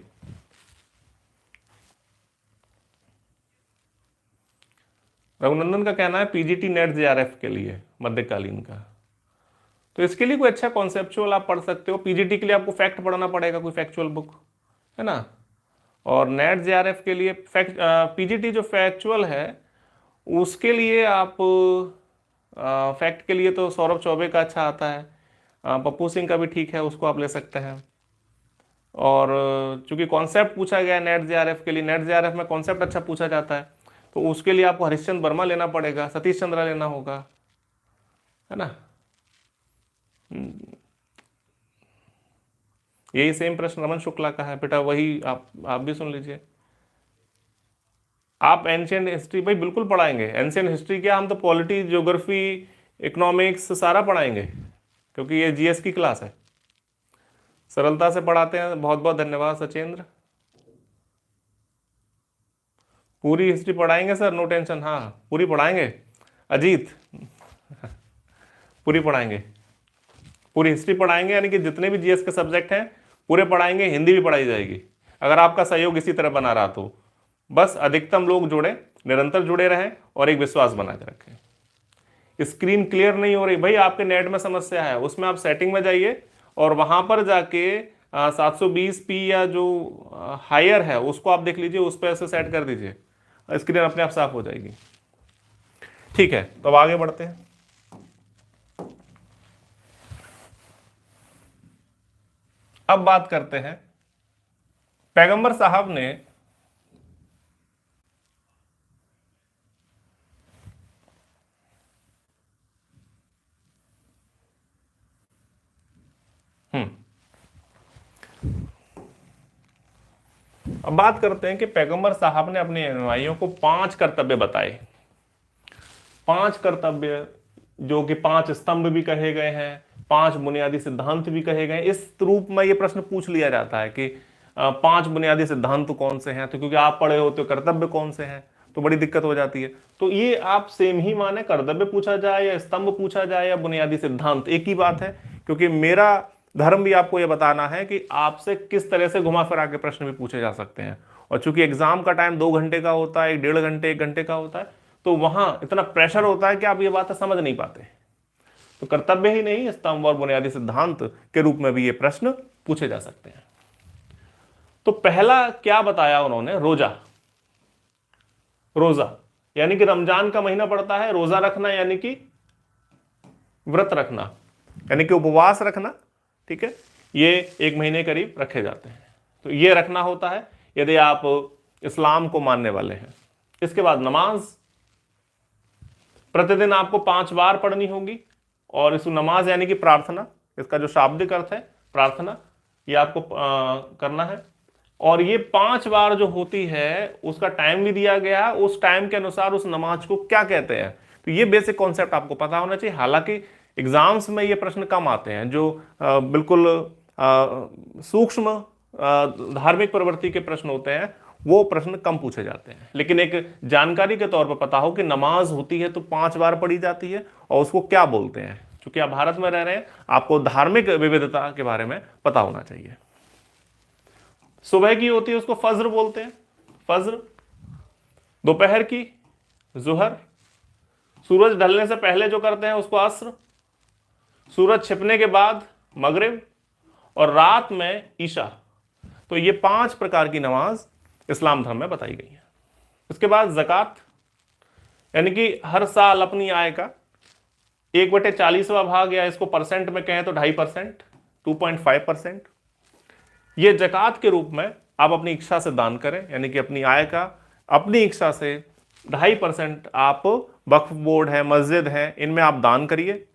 A: रघुनंदन का कहना है पीजीटी नेट जेआरएफ के लिए मध्यकालीन का, तो इसके लिए कोई अच्छा कॉन्सेप्चुअल आप पढ़ सकते हो। पीजीटी के लिए आपको फैक्ट पढ़ना पड़ेगा, कोई फैक्चुअल बुक, है ना। और नेट जेआरएफ के लिए पीजीटी जो फैक्चुअल है उसके लिए आप फैक्ट के लिए तो सौरभ चौबे का अच्छा आता है, पप्पू सिंह का भी ठीक है, उसको आप ले सकते हैं। और चूंकि कॉन्सेप्ट पूछा गया है नेट जेआरएफ के लिए, नेट जेआरएफ में कॉन्सेप्ट अच्छा पूछा जाता है, तो उसके लिए आपको हरिश्चंद्र वर्मा लेना पड़ेगा, सतीश चंद्रा लेना होगा, है ना। यही सेम प्रश्न रमन शुक्ला का है बेटा, वही आप भी सुन लीजिए। आप एंशियंट हिस्ट्री भाई बिल्कुल पढ़ाएंगे, एंशियंट हिस्ट्री क्या, हम तो पॉलिटी, ज्योग्राफी, इकोनॉमिक्स सारा पढ़ाएंगे, क्योंकि ये जीएस की क्लास है, सरलता से पढ़ाते हैं। बहुत बहुत धन्यवाद सचेंद्र। पूरी हिस्ट्री पढ़ाएंगे सर, नो टेंशन, हाँ पूरी पढ़ाएंगे। अजीत पूरी पढ़ाएंगे, पूरी हिस्ट्री पढ़ाएंगे, यानी कि जितने भी जीएस के सब्जेक्ट हैं पूरे पढ़ाएंगे, हिंदी भी पढ़ाई जाएगी, अगर आपका सहयोग इसी तरह बना रहा तो। बस अधिकतम लोग जुड़े, निरंतर जुड़े रहें और एक विश्वास बना के रखें। स्क्रीन क्लियर नहीं हो रही भाई, आपके नेट में समस्या है, उसमें आप सेटिंग में जाइए और वहां पर जाके 720p या जो हायर है उसको आप देख लीजिए, उस पर ऐसे सेट कर दीजिए, स्क्रीन अपने आप साफ हो जाएगी। ठीक है, तो अब आगे बढ़ते हैं। अब बात करते हैं पैगंबर साहब ने अब बात करते हैं कि पैगंबर साहब ने अपने अनुयायियों को 5 कर्तव्य बताए, 5 कर्तव्य जो कि 5 स्तंभ भी कहे गए हैं, 5 बुनियादी सिद्धांत भी कहे गए। इस रूप में ये प्रश्न पूछ लिया जाता है कि 5 बुनियादी सिद्धांत कौन से हैं, तो क्योंकि आप पढ़े होते हो कर्तव्य कौन से हैं, तो बड़ी दिक्कत हो जाती है। तो ये आप सेम ही माने, कर्तव्य पूछा जाए या स्तंभ पूछा जाए या बुनियादी सिद्धांत, एक ही बात है, क्योंकि मेरा धर्म भी आपको यह बताना है कि आपसे किस तरह से घुमा फिरा के प्रश्न भी पूछे जा सकते हैं। और चूंकि एग्जाम का टाइम 2 घंटे का होता है, 1.5 घंटे 1 घंटे का होता है, तो वहां इतना प्रेशर होता है कि आप ये बातें समझ नहीं पाते। तो कर्तव्य ही नहीं, स्तंभ और बुनियादी सिद्धांत के रूप में भी ये प्रश्न पूछे जा सकते हैं। तो पहला क्या बताया उन्होंने, रोजा। रोजा यानी कि रमजान का महीना पड़ता है, रोजा रखना यानी कि व्रत रखना, यानी कि उपवास रखना, ठीक है। ये 1 महीने करीब रखे जाते हैं, तो ये रखना होता है यदि आप इस्लाम को मानने वाले हैं। इसके बाद नमाज, प्रतिदिन आपको 5 बार पढ़नी होगी, और इस नमाज यानी कि प्रार्थना, इसका जो शाब्दिक अर्थ है प्रार्थना, ये आपको करना है। और ये 5 बार जो होती है उसका टाइम भी दिया गया है, उस टाइम के अनुसार उस नमाज को क्या कहते हैं, तो ये बेसिक कॉन्सेप्ट आपको पता होना चाहिए। हालांकि एग्जाम्स में ये प्रश्न कम आते हैं, जो बिल्कुल सूक्ष्म धार्मिक प्रवृत्ति के प्रश्न होते हैं वो प्रश्न कम पूछे जाते हैं। लेकिन एक जानकारी के तौर पर पता हो कि नमाज होती है तो 5 बार पढ़ी जाती है, और उसको क्या बोलते हैं। क्योंकि आप भारत में रह रहे हैं, आपको धार्मिक विविधता के बारे में पता होना चाहिए। सुबह की होती है उसको फज्र बोलते हैं, फज्र। दोपहर की जुहर, सूरज ढलने से पहले जो करते हैं उसको अस्र, सूरज छिपने के बाद मगरिब, और रात में ईशा। तो ये 5 प्रकार की नमाज इस्लाम धर्म में बताई गई है। इसके बाद ज़कात, यानी कि हर साल अपनी आय का 1/40वां भाग, या इसको परसेंट में कहें तो 2.5%, 2.5%, ये ज़कात के रूप में आप अपनी इच्छा से दान करें, यानी कि अपनी आय का अपनी इच्छा से 2.5% आप वक्फ बोर्ड है, मस्जिद है, इनमें आप दान करिए।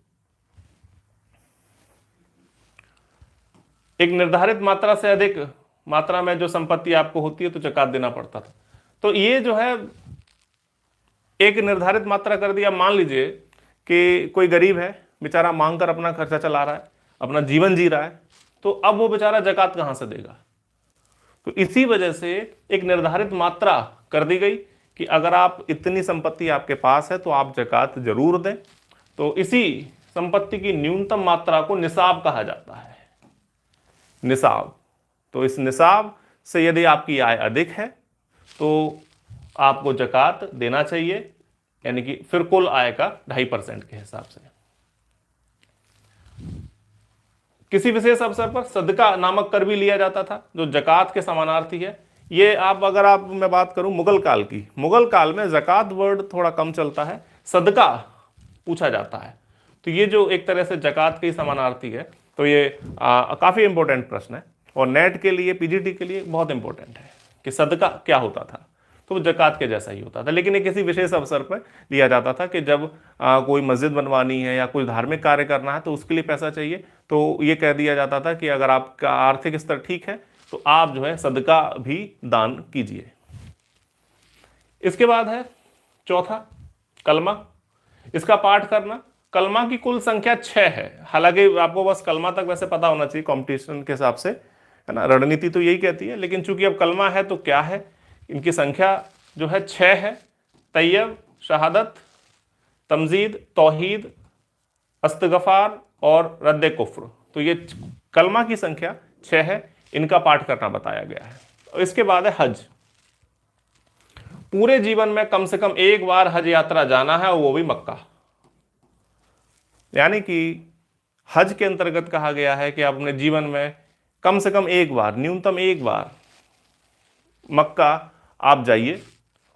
A: एक निर्धारित मात्रा से अधिक मात्रा में जो संपत्ति आपको होती है तो ज़कात देना पड़ता था। तो ये जो है एक निर्धारित मात्रा कर दिया। मान लीजिए कि कोई गरीब है, बेचारा मांग कर अपना खर्चा चला रहा है, अपना जीवन जी रहा है, तो अब वो बेचारा ज़कात कहाँ से देगा? तो इसी वजह से एक निर्धारित मात्रा कर दी गई कि अगर आप इतनी संपत्ति आपके पास है तो आप ज़कात जरूर दें। तो इसी संपत्ति की न्यूनतम मात्रा को निसाब कहा जाता है, निसाब। तो इस निसाब से यदि आपकी आय अधिक है तो आपको ज़कात देना चाहिए, यानी कि फिर कुल आय का 2.5% के हिसाब से। किसी विशेष अवसर पर सदका नामक कर भी लिया जाता था जो ज़कात के समानार्थी है। ये अगर मैं बात करूं मुगल काल की, मुगल काल में ज़कात वर्ड थोड़ा कम चलता है, सदका पूछा जाता है। तो ये जो एक तरह से ज़कात के समानार्थी है, तो ये काफ़ी इंपॉर्टेंट प्रश्न है और नेट के लिए, पीजीटी के लिए बहुत इंपॉर्टेंट है कि सदका क्या होता था। तो ज़कात के जैसा ही होता था, लेकिन ये किसी विशेष अवसर पर लिया जाता था कि जब कोई मस्जिद बनवानी है या कोई धार्मिक कार्य करना है तो उसके लिए पैसा चाहिए, तो ये कह दिया जाता था कि अगर आपका आर्थिक स्तर ठीक है तो आप जो है सदका भी दान कीजिए। इसके बाद है चौथा, कलमा। इसका पाठ करना। कलमा की कुल संख्या 6 है। हालांकि आपको बस कलमा तक वैसे पता होना चाहिए कंपटीशन के हिसाब से, है ना, रणनीति तो यही कहती है, लेकिन चूंकि अब कलमा है तो क्या है, इनकी संख्या जो है 6 है। तैयब, शहादत, तमजीद, तौहीद, अस्तगफार और रद्द कुफ्र। तो ये कलमा की संख्या 6 है, इनका पाठ करना बताया गया है। और इसके बाद है हज। पूरे जीवन में कम से कम एक बार हज यात्रा जाना है और वो भी मक्का। यानी कि हज के अंतर्गत कहा गया है कि आप अपने जीवन में कम से कम एक बार, न्यूनतम एक बार मक्का आप जाइए।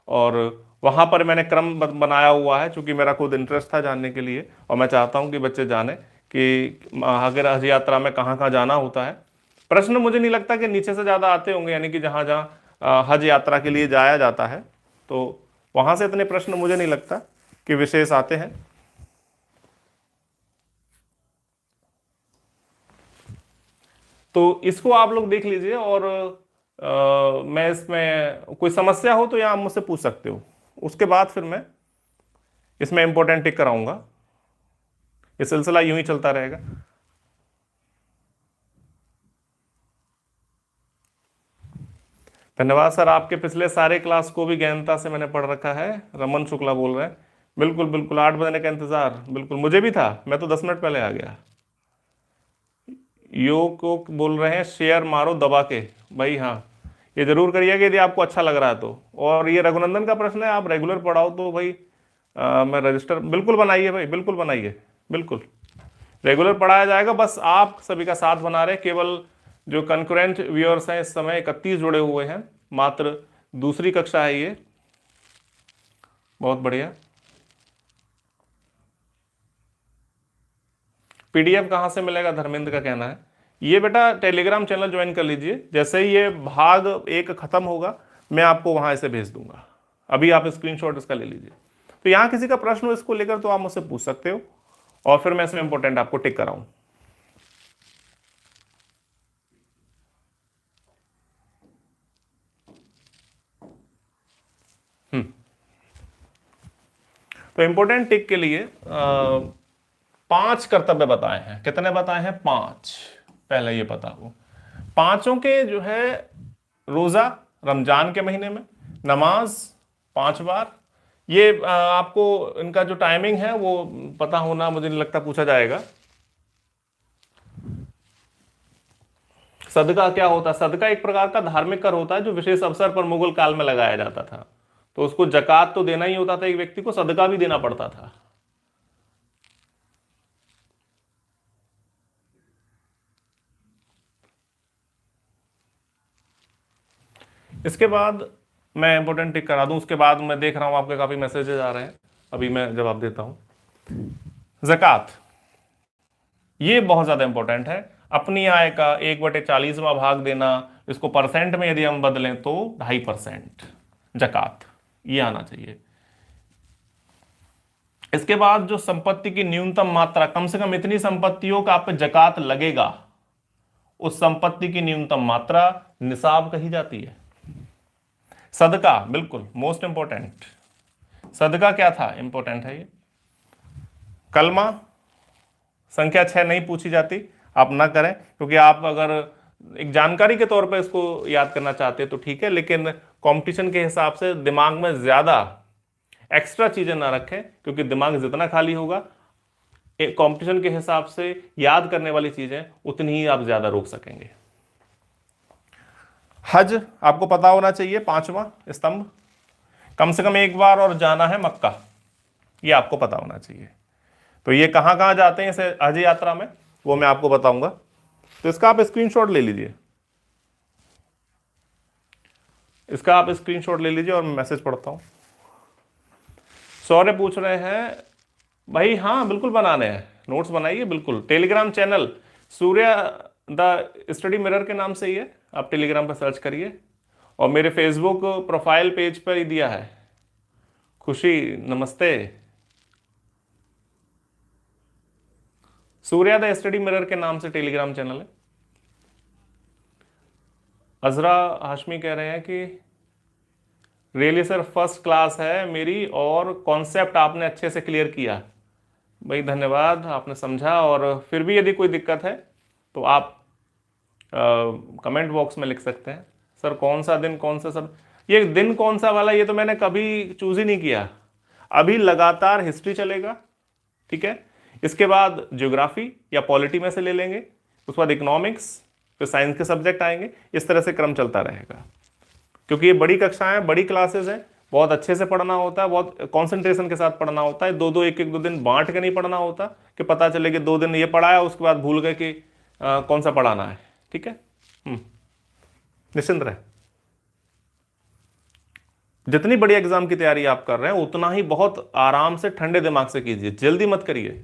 A: और वहाँ पर मैंने क्रम बनाया हुआ है, चूँकि मेरा खुद इंटरेस्ट था जानने के लिए और मैं चाहता हूँ कि बच्चे जाने कि अगर हज यात्रा में कहाँ कहाँ जाना होता है। प्रश्न मुझे नहीं लगता कि नीचे से ज़्यादा आते होंगे, यानी कि जहाँ जहाँ हज यात्रा के लिए जाया जाता है तो वहाँ से इतने प्रश्न मुझे नहीं लगता कि विशेष आते हैं। तो इसको आप लोग देख लीजिए और मैं इसमें कोई समस्या हो तो यहाँ आप मुझसे पूछ सकते हो। उसके बाद फिर मैं इसमें इंपॉर्टेंट टिक कराऊंगा। ये सिलसिला यूं ही चलता रहेगा। धन्यवाद सर, आपके पिछले सारे क्लास को भी गहनता से मैंने पढ़ रखा है। रमन शुक्ला बोल रहे हैं। बिल्कुल बिल्कुल, 8 बजने का इंतजार बिल्कुल मुझे भी था, मैं तो 10 मिनट पहले आ गया। योग को बोल रहे हैं शेयर मारो दबा के। भाई हाँ, ये जरूर करिएगा यदि आपको अच्छा लग रहा है तो। और ये रघुनंदन का प्रश्न है, आप रेगुलर पढ़ाओ तो भाई मैं रजिस्टर बिल्कुल बनाइए भाई, बिल्कुल बनाइए, बिल्कुल रेगुलर पढ़ाया जाएगा। बस आप सभी का साथ बना रहे। केवल जो कंकरेंट व्यूअर्स हैं इस समय 31 जुड़े हुए हैं, मात्र दूसरी कक्षा है ये। बहुत बढ़िया। पीडीएफ कहाँ से मिलेगा, धर्मेंद्र का कहना है। ये बेटा टेलीग्राम चैनल ज्वाइन कर लीजिए, जैसे ही ये भाग 1 खत्म होगा मैं आपको वहां इसे भेज दूंगा। अभी आप स्क्रीनशॉट इसका ले लीजिए। तो यहाँ किसी का प्रश्न हो इसको लेकर तो आप मुझसे पूछ सकते हो और फिर मैं इसमें इंपॉर्टेंट आपको टिक कराऊं। तो इंपॉर्टेंट टिक के लिए 5 कर्तव्य बताए हैं। कितने बताए हैं? 5। पहले ये पता हो। 5 के जो है रोजा रमजान के महीने में, नमाज 5 बार। ये आपको इनका जो टाइमिंग है वो पता होना मुझे नहीं लगता पूछा जाएगा। सदका क्या होता है? सदका एक प्रकार का धार्मिक कर होता है जो विशेष अवसर पर मुगल काल में लगाया जाता था। तो उसको जकात तो देना ही होता था, एक व्यक्ति को सदका भी देना पड़ता था। इसके बाद मैं इंपॉर्टेंट टिक करा दूं, उसके बाद मैं देख रहा हूं आपके काफी मैसेजेस आ रहे हैं, अभी मैं जवाब देता हूं। जकात ये बहुत ज्यादा इंपॉर्टेंट है। अपनी आय का 1/40वां भाग देना, इसको परसेंट में यदि हम बदलें तो 2.5% जकात, ये आना चाहिए। इसके बाद जो संपत्ति की न्यूनतम मात्रा, कम से कम इतनी संपत्तियों का आप पे जकात लगेगा, उस संपत्ति की न्यूनतम मात्रा निसाब कही जाती है। सदका बिल्कुल मोस्ट इंपॉर्टेंट। सदका क्या था? इंपॉर्टेंट है ये। कलमा संख्या 6 नहीं पूछी जाती, आप ना करें, क्योंकि आप अगर एक जानकारी के तौर पर इसको याद करना चाहते हैं तो ठीक है, लेकिन कंपटीशन के हिसाब से दिमाग में ज्यादा एक्स्ट्रा चीजें ना रखें, क्योंकि दिमाग जितना खाली होगा कंपटीशन के हिसाब से याद करने वाली चीजें उतनी ही आप ज्यादा रोक सकेंगे। हज आपको पता होना चाहिए, पांचवा स्तंभ, कम से कम एक बार और जाना है मक्का, ये आपको पता होना चाहिए। तो ये कहां कहां जाते हैं इसे हज यात्रा में, वो मैं आपको बताऊंगा। तो इसका आप स्क्रीनशॉट ले लीजिए, इसका आप स्क्रीनशॉट ले लीजिए और मैं मैसेज पढ़ता हूं। सौर्य पूछ रहे हैं भाई, हाँ बिल्कुल बनाने हैं, नोट्स बनाइए बिल्कुल। Telegram channel Surya the study mirror के नाम से ही है, आप टेलीग्राम पर सर्च करिए, और मेरे फेसबुक प्रोफाइल पेज पर ही दिया है। खुशी नमस्ते। सूर्या द स्टडी मिरर के नाम से टेलीग्राम चैनल है। अजरा हाशमी कह रहे हैं कि रियली सर फर्स्ट क्लास है मेरी, और कॉन्सेप्ट आपने अच्छे से क्लियर किया। भाई धन्यवाद, आपने समझा। और फिर भी यदि कोई दिक्कत है तो आप कमेंट बॉक्स में लिख सकते हैं। सर कौन सा दिन, कौन सा सर, ये दिन कौन सा वाला, ये तो मैंने कभी चूज ही नहीं किया। अभी लगातार हिस्ट्री चलेगा, ठीक है, इसके बाद ज्योग्राफी या पॉलिटी में से ले लेंगे, उसके बाद इकोनॉमिक्स, फिर साइंस के सब्जेक्ट आएंगे, इस तरह से क्रम चलता रहेगा। क्योंकि ये बड़ी कक्षाएं, बड़ी क्लासेस हैं, बहुत अच्छे से पढ़ना होता है, बहुत कंसंट्रेशन के साथ पढ़ना होता है। दो दो एक एक दो दिन बांट के नहीं पढ़ना होता कि पता चले कि 2 दिन ये पढ़ाया उसके बाद भूल गए कि कौन सा पढ़ाना है, ठीक है। निश्चिंत रहे, जितनी बड़ी एग्जाम की तैयारी आप कर रहे हैं उतना ही बहुत आराम से ठंडे दिमाग से कीजिए, जल्दी मत करिए।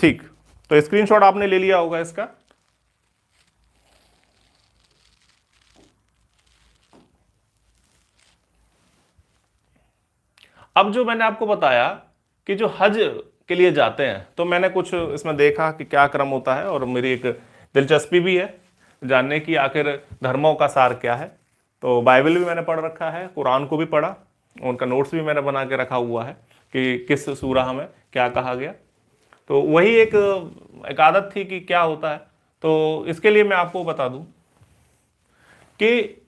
A: ठीक, तो स्क्रीनशॉट आपने ले लिया होगा इसका। अब जो मैंने आपको बताया कि जो हज के लिए जाते हैं, तो मैंने कुछ इसमें देखा कि क्या क्रम होता है, और मेरी एक दिलचस्पी भी है जानने की आखिर धर्मों का सार क्या है। तो बाइबल भी मैंने पढ़ रखा है, कुरान को भी पढ़ा, उनका नोट्स भी मैंने बना के रखा हुआ है कि किस सूरह में क्या कहा गया। तो वही एक आदत थी कि क्या होता है। तो इसके लिए मैं आपको बता दूं कि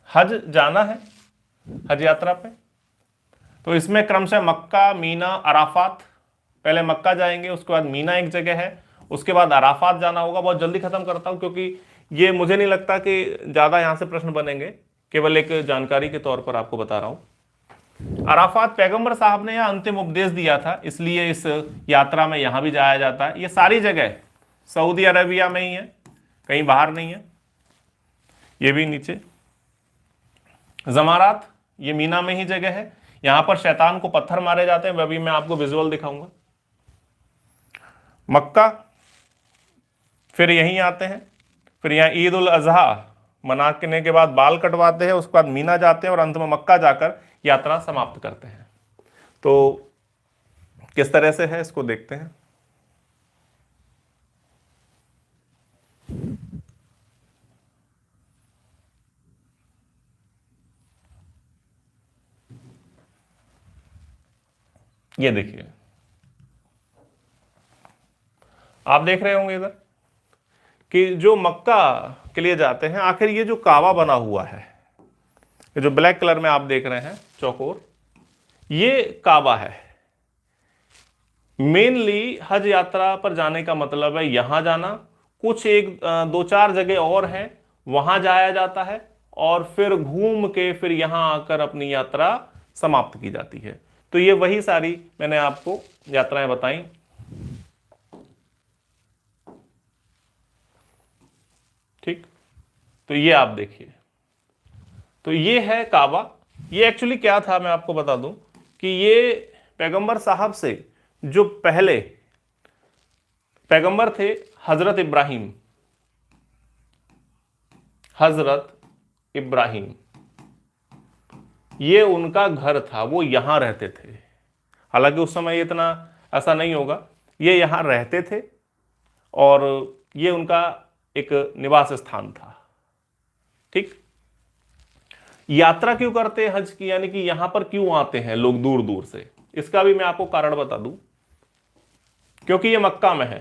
A: हज जाना है, हज यात्रा पे, तो इसमें क्रमशः मक्का, मीना, अराफात, पहले मक्का जाएंगे, उसके बाद मीना एक जगह है, उसके बाद अराफात जाना होगा। बहुत जल्दी खत्म करता हूं क्योंकि ये मुझे नहीं लगता कि ज्यादा यहां से प्रश्न बनेंगे, केवल एक जानकारी के तौर पर आपको बता रहा हूं। अराफात पैगंबर साहब ने यह अंतिम उपदेश दिया था, इसलिए इस यात्रा में यहां भी जाया जाता है। ये सारी जगह सऊदी अरेबिया में ही है, कहीं बाहर नहीं है। ये भी नीचे जमारात, ये मीना में ही जगह है, यहां पर शैतान को पत्थर मारे जाते हैं, अभी मैं आपको विजुअल दिखाऊंगा। मक्का, फिर यहीं आते हैं, फिर यहाँ ईद उल अजहा मनाने के बाद बाल कटवाते हैं, उसके बाद मीना जाते हैं और अंत में मक्का जाकर यात्रा समाप्त करते हैं। तो किस तरह से है इसको देखते हैं। ये देखिए, आप देख रहे होंगे इधर कि जो मक्का के लिए जाते हैं, आखिर ये जो कावा बना हुआ है, ये जो ब्लैक कलर में आप देख रहे हैं चौकोर, ये काबा है। मेनली हज यात्रा पर जाने का मतलब है यहां जाना, कुछ एक 2-4 जगह और हैं वहां जाया जाता है, और फिर घूम के फिर यहां आकर अपनी यात्रा समाप्त की जाती है। तो ये वही सारी मैंने आपको यात्राएं बताई। ठीक, तो ये आप देखिए, तो ये है काबा। ये एक्चुअली क्या था मैं आपको बता दूं कि ये पैगंबर साहब से जो पहले पैगंबर थे, हजरत इब्राहिम, हजरत इब्राहिम, ये उनका घर था, वो यहां रहते थे। हालांकि उस समय इतना ऐसा नहीं होगा, ये यहां रहते थे और ये उनका एक निवास स्थान था। ठीक, यात्रा क्यों करते हैं हज की, यानी कि यहां पर क्यों आते हैं लोग दूर दूर से, इसका भी मैं आपको कारण बता दूं। क्योंकि ये मक्का में है।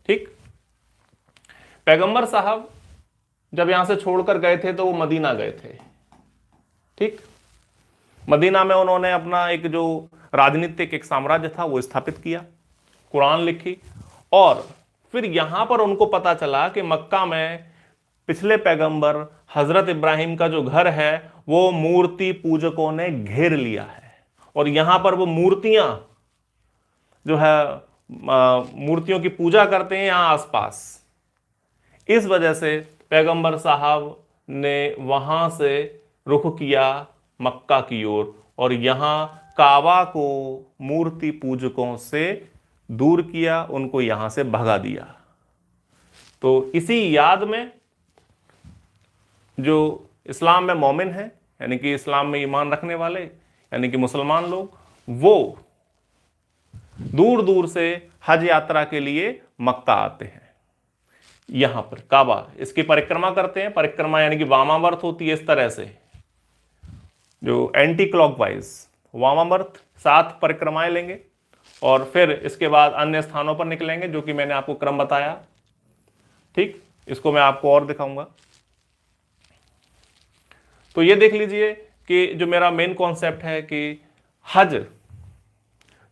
A: ठीक, पैगंबर साहब जब यहां से छोड़कर गए थे तो वो मदीना गए थे। ठीक, मदीना में उन्होंने अपना एक जो राजनीतिक एक साम्राज्य था वो स्थापित किया, कुरान लिखी, और फिर यहां पर उनको पता चला कि मक्का में पिछले पैगंबर हजरत इब्राहिम का जो घर है वो मूर्ति पूजकों ने घेर लिया है, और यहां पर वो मूर्तियां जो है मूर्तियों की पूजा करते हैं यहां आसपास। इस वजह से पैगंबर साहब ने वहां से रुख किया मक्का की ओर, और यहां काबा को मूर्ति पूजकों से दूर किया, उनको यहां से भगा दिया। तो इसी याद में जो इस्लाम में मोमिन है, यानी कि इस्लाम में ईमान रखने वाले, यानी कि मुसलमान लोग, वो दूर दूर से हज यात्रा के लिए मक्का आते हैं। यहां पर काबा इसकी परिक्रमा करते हैं। परिक्रमा यानी कि वामावर्त होती है इस तरह से, जो एंटी क्लॉकवाइज वामावर्त 7 परिक्रमाएं लेंगे, और फिर इसके बाद अन्य स्थानों पर निकलेंगे, जो कि मैंने आपको क्रम बताया। ठीक, इसको मैं आपको और दिखाऊंगा। तो ये देख लीजिए कि जो मेरा मेन कॉन्सेप्ट है कि हज,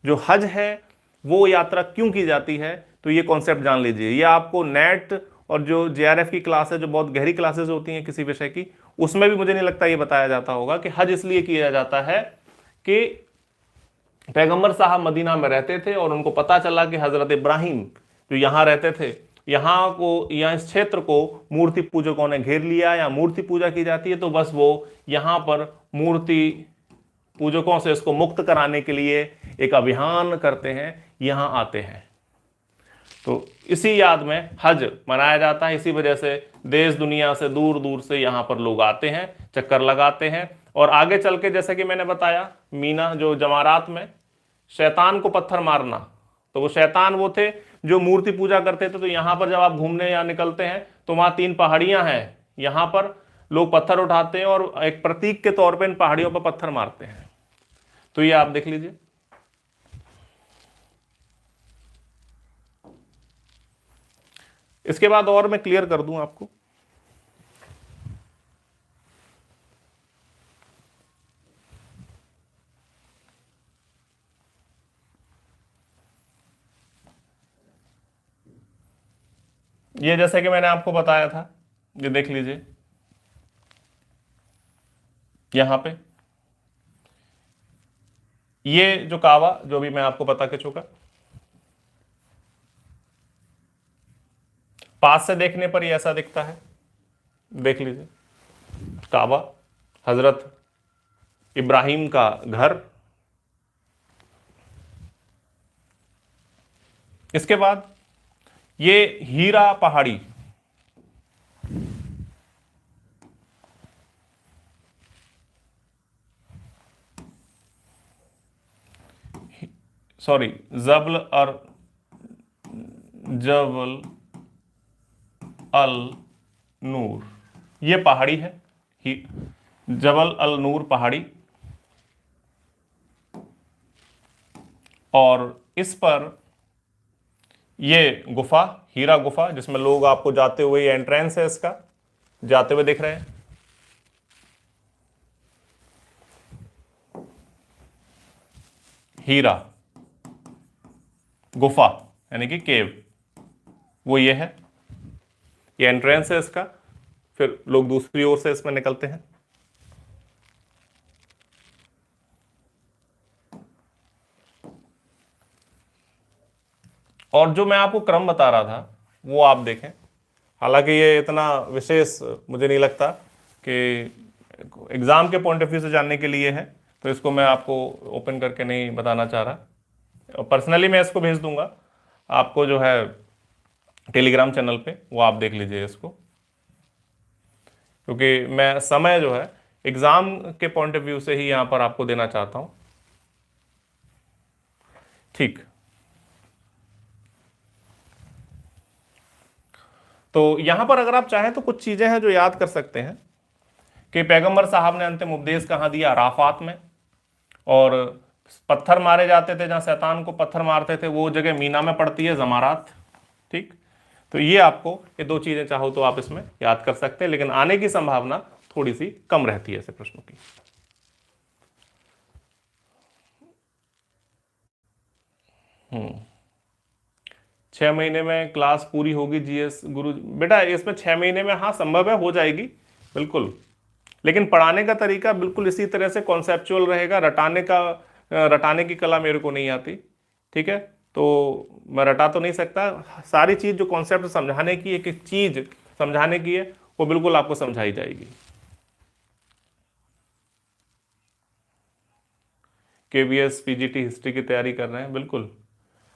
A: जो हज है वो यात्रा क्यों की जाती है, तो ये कॉन्सेप्ट जान लीजिए। ये आपको नेट और जो जेआरएफ की क्लास है, जो बहुत गहरी क्लासेस होती हैं किसी विषय की, उसमें भी मुझे नहीं लगता ये बताया जाता होगा कि हज इसलिए किया जाता है कि पैगंबर साहब मदीना में रहते थे और उनको पता चला कि हजरत इब्राहिम जो यहाँ रहते थे, यहाँ इस क्षेत्र को मूर्ति पूजकों ने घेर लिया या मूर्ति पूजा की जाती है, तो बस वो यहाँ पर मूर्ति पूजकों से इसको मुक्त कराने के लिए एक अभियान करते हैं, यहाँ आते हैं। तो इसी याद में हज मनाया जाता है। इसी वजह से देश दुनिया से दूर दूर से यहाँ पर लोग आते हैं, चक्कर लगाते हैं, और आगे चल के जैसे कि मैंने बताया मीना जो जमारात में शैतान को पत्थर मारना, तो वो शैतान वो थे जो मूर्ति पूजा करते थे। तो यहाँ पर जब आप घूमने या निकलते हैं तो वहाँ 3 पहाड़ियाँ हैं, यहाँ पर लोग पत्थर उठाते हैं और एक प्रतीक के तौर पे इन पहाड़ियों पर पत्थर मारते हैं। तो ये आप देख लीजिए। इसके बाद और मैं क्लियर कर दूं आपको, ये जैसे कि मैंने आपको बताया था, ये देख लीजिए यहां पे ये जो काबा जो भी मैं आपको बता के चुका, पास से देखने पर ये ऐसा दिखता है। देख लीजिए काबा, हजरत इब्राहिम का घर। इसके बाद ये हीरा पहाड़ी, सॉरी जबल अल नूर, ये पहाड़ी है जबल अल नूर पहाड़ी, और इस पर ये गुफा, हीरा गुफा, जिसमें लोग आपको जाते हुए, एंट्रेंस है इसका, जाते हुए दिख रहे हैं। हीरा गुफा यानी कि केव, वो ये है, ये एंट्रेंस है इसका। फिर लोग दूसरी ओर से इसमें निकलते हैं। और जो मैं आपको क्रम बता रहा था वो आप देखें, हालांकि ये इतना विशेष मुझे नहीं लगता कि एग्जाम के पॉइंट ऑफ व्यू से जानने के लिए है, तो इसको मैं आपको ओपन करके नहीं बताना चाह रहा। पर्सनली मैं इसको भेज दूंगा आपको, जो है टेलीग्राम चैनल पे, वो आप देख लीजिए इसको, क्योंकि मैं समय जो है एग्जाम के पॉइंट ऑफ व्यू से ही यहां पर आपको देना चाहता हूं। ठीक, तो यहां पर अगर आप चाहें तो कुछ चीजें हैं जो याद कर सकते हैं कि पैगंबर साहब ने अंतिम उपदेश कहां दिया, अराफात में, और पत्थर मारे जाते थे, जहां शैतान को पत्थर मारते थे, वो जगह मीना में पड़ती है, जमारात। ठीक, तो ये आपको ये दो चीजें चाहो तो आप इसमें याद कर सकते हैं, लेकिन आने की संभावना थोड़ी सी कम रहती है ऐसे प्रश्नों की। हम्म 6 महीने में क्लास पूरी होगी जीएस गुरु बेटा, इसमें 6 महीने में हाँ संभव है, हो जाएगी बिल्कुल, लेकिन पढ़ाने का तरीका बिल्कुल इसी तरह से कॉन्सेप्चुअल रहेगा। रटाने की कला मेरे को नहीं आती, ठीक है, तो मैं रटा तो नहीं सकता। सारी चीज जो कॉन्सेप्ट समझाने की, एक एक चीज समझाने की है, वो बिल्कुल आपको समझाई जाएगी। केबीएस पीजीटी हिस्ट्री की तैयारी कर रहे हैं, बिल्कुल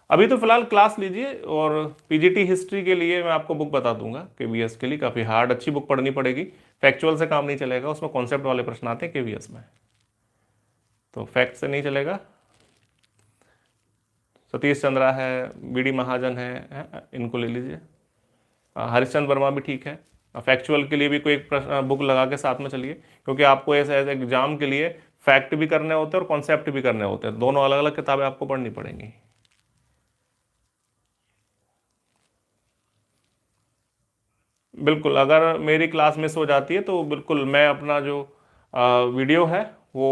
A: अभी तो फिलहाल क्लास लीजिए, और पीजीटी हिस्ट्री के लिए मैं आपको बुक बता दूंगा। केबीएस के लिए काफ़ी हार्ड अच्छी बुक पढ़नी पड़ेगी, फैक्चुअल से काम नहीं चलेगा, उसमें कॉन्सेप्ट वाले प्रश्न आते हैं केबीएस में, तो फैक्ट से नहीं चलेगा। सतीश चंद्रा है, बीडी महाजन है, इनको ले लीजिए। हरिश्चंद्र वर्मा भी ठीक है। फैक्चुअल के लिए भी कोई एक बुक लगा के साथ में चलिए, क्योंकि आपको ऐसे ऐसे एग्जाम के लिए फैक्ट भी करने होते हैं और कॉन्सेप्ट भी करने होते हैं, दोनों अलग अलग किताबें आपको पढ़नी पड़ेंगी। बिल्कुल, अगर मेरी क्लास मिस हो जाती है तो बिल्कुल मैं अपना जो वीडियो है वो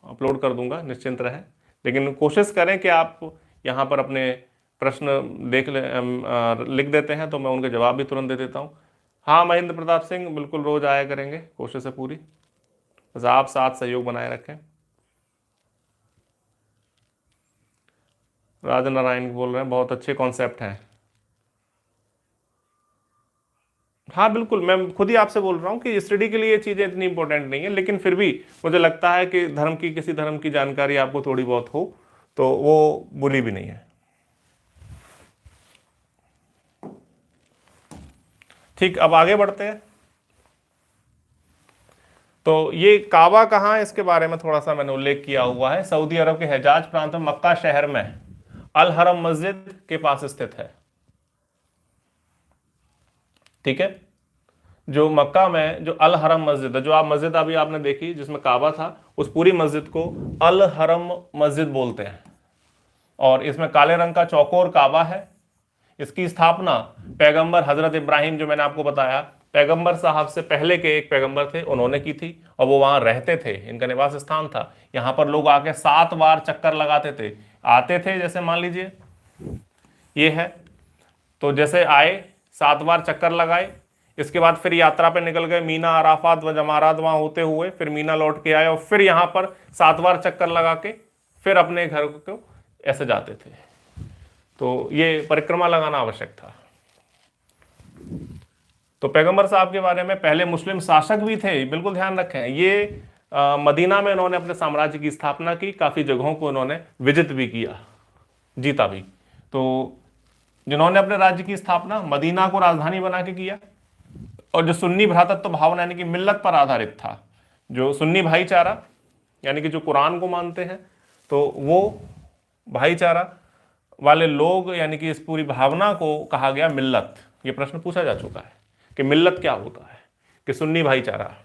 A: अपलोड कर दूंगा, निश्चिंत रहें। लेकिन कोशिश करें कि आप यहाँ पर अपने प्रश्न लिख देते हैं तो मैं उनके जवाब भी तुरंत दे देता हूँ। हाँ महेंद्र प्रताप सिंह, बिल्कुल रोज आया करेंगे, कोशिश है पूरी, बस आप साथ सहयोग बनाए रखें। राजनारायण बोल रहे हैं, बहुत अच्छे कॉन्सेप्ट हैं। हाँ बिल्कुल, मैं खुद ही आपसे बोल रहा हूँ कि स्टडी के लिए ये चीज़ें इतनी इंपॉर्टेंट नहीं है, लेकिन फिर भी मुझे लगता है कि किसी धर्म की जानकारी आपको थोड़ी बहुत हो तो वो बुरी भी नहीं है। ठीक, अब आगे बढ़ते हैं। तो ये काबा कहाँ है, इसके बारे में थोड़ा सा मैंने उल्लेख किया हुआ है। सऊदी अरब के हिजाज प्रांत में मक्का शहर में अल हरम मस्जिद के पास स्थित है। ठीक है, जो मक्का में जो अल हरम मस्जिद है, जो आप मस्जिद अभी आपने देखी जिसमें काबा था, उस पूरी मस्जिद को अल हरम मस्जिद बोलते हैं। और इसमें काले रंग का चौकोर काबा है। इसकी स्थापना पैगंबर हजरत इब्राहिम, जो मैंने आपको बताया, पैगंबर साहब से पहले के एक पैगंबर थे, उन्होंने की थी, और वो वहां रहते थे, इनका निवास स्थान था। यहां पर लोग आके 7 बार चक्कर लगाते थे, आते थे, जैसे मान लीजिए ये है, तो जैसे आए 7 बार चक्कर लगाए, इसके बाद फिर यात्रा पे निकल गए, मीना अराफात व जमारात वहां होते हुए फिर मीना लौट के आए, और फिर यहां पर 7 बार चक्कर लगा के फिर अपने घर को ऐसे जाते थे। तो ये परिक्रमा लगाना आवश्यक था। तो पैगंबर साहब के बारे में पहले मुस्लिम शासक भी थे, बिल्कुल ध्यान रखें। ये मदीना में इन्होंने अपने साम्राज्य की स्थापना की, काफ़ी जगहों को इन्होंने विजिट भी किया, जीता भी। तो जिन्होंने अपने राज्य की स्थापना मदीना को राजधानी बना के किया, और जो सुन्नी भ्रातृत्व भावना यानी कि मिल्लत पर आधारित था, जो सुन्नी भाईचारा यानी कि जो कुरान को मानते हैं, तो वो भाईचारा वाले लोग, यानी कि इस पूरी भावना को कहा गया मिल्लत। ये प्रश्न पूछा जा चुका है कि मिल्लत क्या होता है, कि सुन्नी भाईचारा।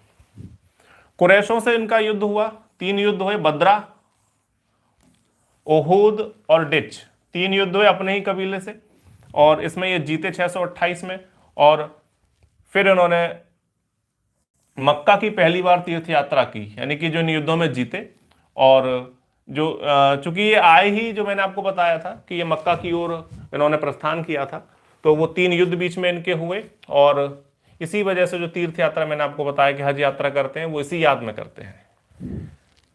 A: कुरैशों से इनका युद्ध हुआ, 3 युद्ध हुए, बद्रा, ओहुद और डिच, 3 युद्ध हुए अपने ही कबीले से, और इसमें ये जीते 628 में। और फिर इन्होंने मक्का की पहली बार तीर्थ यात्रा की, यानी कि जो इन युद्धों में जीते, और जो चूंकि ये आए ही, जो मैंने आपको बताया था कि ये मक्का की ओर इन्होंने प्रस्थान किया था, तो वो 3 युद्ध बीच में इनके हुए, और इसी वजह से जो तीर्थ यात्रा मैंने आपको बताया कि हज यात्रा करते हैं, वो इसी याद में करते हैं,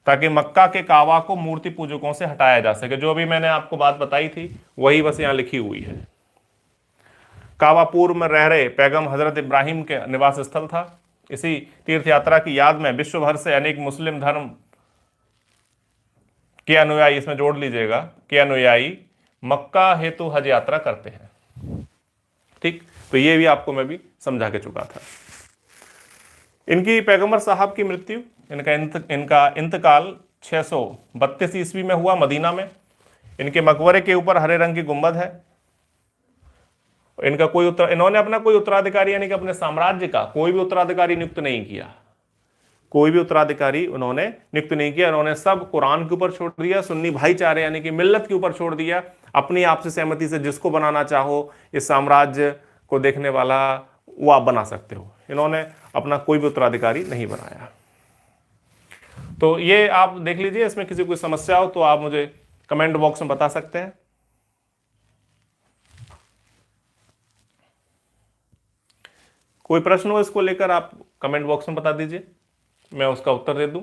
A: ताकि मक्का के काबा को मूर्ति पूजकों से हटाया जा सके। जो अभी मैंने आपको बात बताई थी वही बस यहाँ लिखी हुई है। काबा पूर्व में रह रहे पैगम हजरत इब्राहिम के निवास स्थल था। इसी तीर्थ यात्रा की याद में विश्व भर से अनेक मुस्लिम धर्म के अनुयायी, इसमें जोड़ लीजिएगा, के अनुयायी मक्का हेतु हज यात्रा करते हैं। ठीक, तो ये भी आपको मैं भी समझा के चुका था। इनकी पैगंबर साहब की मृत्यु, इनका इंतकाल 632 ईस्वी में हुआ मदीना में। इनके मकबरे के ऊपर हरे रंग की गुंबद है। इनका इन्होंने अपना कोई उत्तराधिकारी, यानी कि अपने साम्राज्य का कोई भी उत्तराधिकारी नियुक्त नहीं किया। कोई भी उत्तराधिकारी उन्होंने नियुक्त नहीं किया। उन्होंने सब कुरान के ऊपर छोड़ दिया, सुन्नी भाईचारे यानी कि मिल्लत के ऊपर छोड़ दिया। अपनी आपसी सहमति से जिसको बनाना चाहो इस साम्राज्य को देखने वाला वो आप बना सकते हो। इन्होंने अपना कोई भी उत्तराधिकारी नहीं बनाया। तो ये आप देख लीजिए, इसमें किसी कोई समस्या हो तो आप मुझे कमेंट बॉक्स में बता सकते हैं। कोई प्रश्न हो इसको लेकर आप कमेंट बॉक्स में बता दीजिए, मैं उसका उत्तर दे दूं,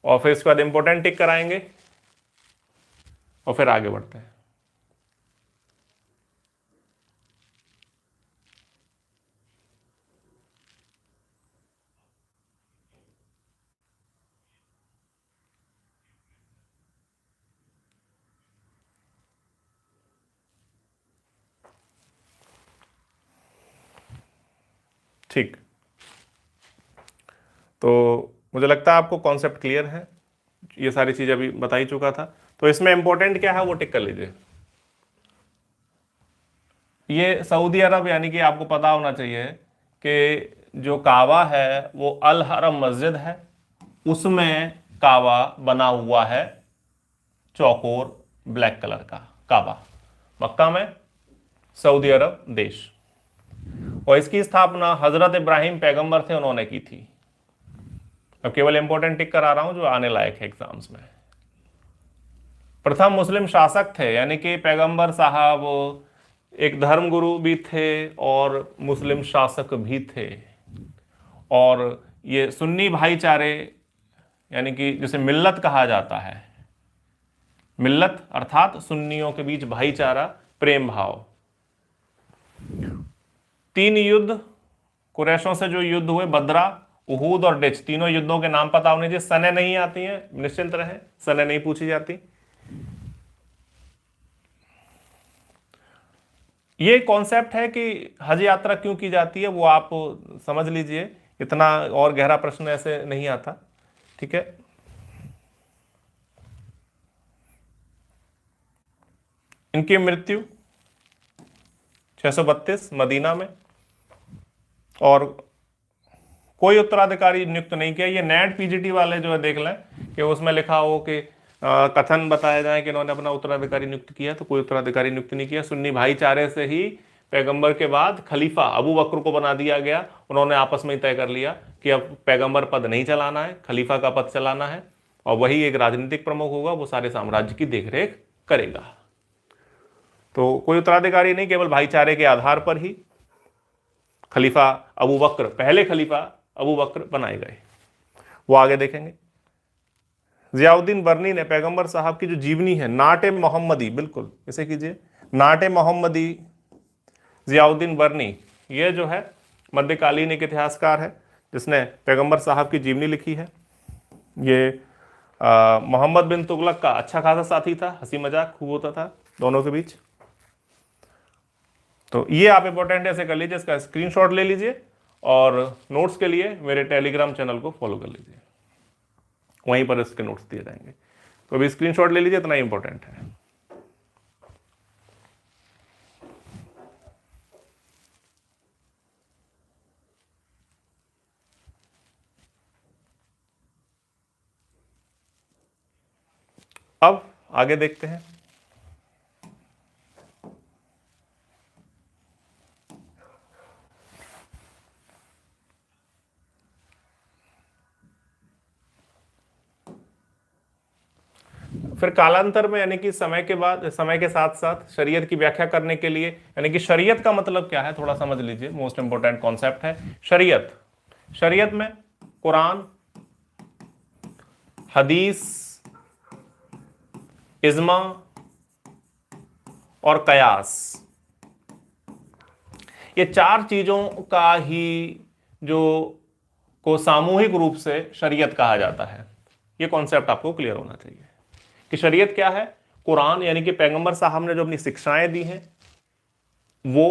A: और फिर इसके बाद इंपॉर्टेंट टिक कराएंगे और फिर आगे बढ़ते हैं। ठीक, तो मुझे लगता है आपको कॉन्सेप्ट क्लियर है, ये सारी चीज़ अभी बता ही चुका था। तो इसमें इंपॉर्टेंट क्या है वो टिक कर लीजिए। ये सऊदी अरब यानी कि आपको पता होना चाहिए कि जो काबा है वो अल हरम मस्जिद है, उसमें काबा बना हुआ है चौकोर ब्लैक कलर का काबा, मक्का में, सऊदी अरब देश। और इसकी स्थापना हजरत इब्राहिम पैगंबर थे, उन्होंने की थी। अब केवल इंपॉर्टेंट टिक करा रहा हूं जो आने लायक है एग्जाम्स में। प्रथम मुस्लिम शासक थे, यानी कि पैगंबर साहब एक धर्मगुरु भी थे और मुस्लिम शासक भी थे। और ये सुन्नी भाईचारे यानी कि जिसे मिल्लत कहा जाता है, मिल्लत अर्थात सुन्नियों के बीच भाईचारा, प्रेम भाव। 3 युद्ध कुरैशों से जो युद्ध हुए, बदरा, उहूद और डिच, तीनों युद्धों के नाम पता होने चाहिए। सने नहीं आती हैं, निश्चिंत रहें, सने नहीं पूछी जाती। ये कॉन्सेप्ट है कि हज यात्रा क्यों की जाती है वो आप समझ लीजिए, इतना और गहरा प्रश्न ऐसे नहीं आता। ठीक है, इनकी मृत्यु 632 मदीना में, और कोई उत्तराधिकारी नियुक्त नहीं किया। ये नेट पीजीटी वाले जो है देख लें कि उसमें लिखा हो कि कथन बताया जाए कि इन्होंने अपना उत्तराधिकारी नियुक्त किया, तो कोई उत्तराधिकारी नियुक्त नहीं किया। सुन्नी भाईचारे से ही पैगंबर के बाद खलीफा अबू बकर को बना दिया गया। उन्होंने आपस में ही तय कर लिया कि अब पैगंबर पद नहीं चलाना है, खलीफा का पद चलाना है, और वही एक राजनीतिक प्रमुख होगा, वो सारे साम्राज्य की देखरेख करेगा। तो कोई उत्तराधिकारी नहीं, केवल भाईचारे के आधार पर ही खलीफा अबू बकर, पहले खलीफा अबू बकर बनाए गए, वो आगे देखेंगे। जियाउद्दीन बर्नी ने पैगंबर साहब की जो जीवनी है, नाटे मोहम्मदी, बिल्कुल इसे कीजिए, नाटे मोहम्मदी, जियाउद्दीन बर्नी, ये जो है मध्यकालीन एक इतिहासकार है जिसने पैगंबर साहब की जीवनी लिखी है। ये मोहम्मद बिन तुगलक का अच्छा खासा साथी था, हंसी मजाक खूब होता था दोनों के बीच। तो ये आप इंपॉर्टेंट ऐसे कर लीजिए, इसका स्क्रीनशॉट ले लीजिए और नोट्स के लिए मेरे टेलीग्राम चैनल को फॉलो कर लीजिए, वहीं पर इसके नोट्स दिए जाएंगे। तो अभी स्क्रीनशॉट ले लीजिए, इतना इंपॉर्टेंट है। अब आगे देखते हैं। फिर कालांतर में यानी कि समय के बाद, समय के साथ साथ शरीयत की व्याख्या करने के लिए, यानी कि शरीयत का मतलब क्या है थोड़ा समझ लीजिए, मोस्ट इंपोर्टेंट कॉन्सेप्ट है शरीयत। शरीयत में कुरान, हदीस, इज्मा और कयास, ये 4 चीजों का ही जो को सामूहिक रूप से शरीयत कहा जाता है। ये कॉन्सेप्ट आपको क्लियर होना चाहिए कि शरीयत क्या है। कुरान यानी कि पैगंबर साहब ने जो अपनी शिक्षाएं दी हैं वो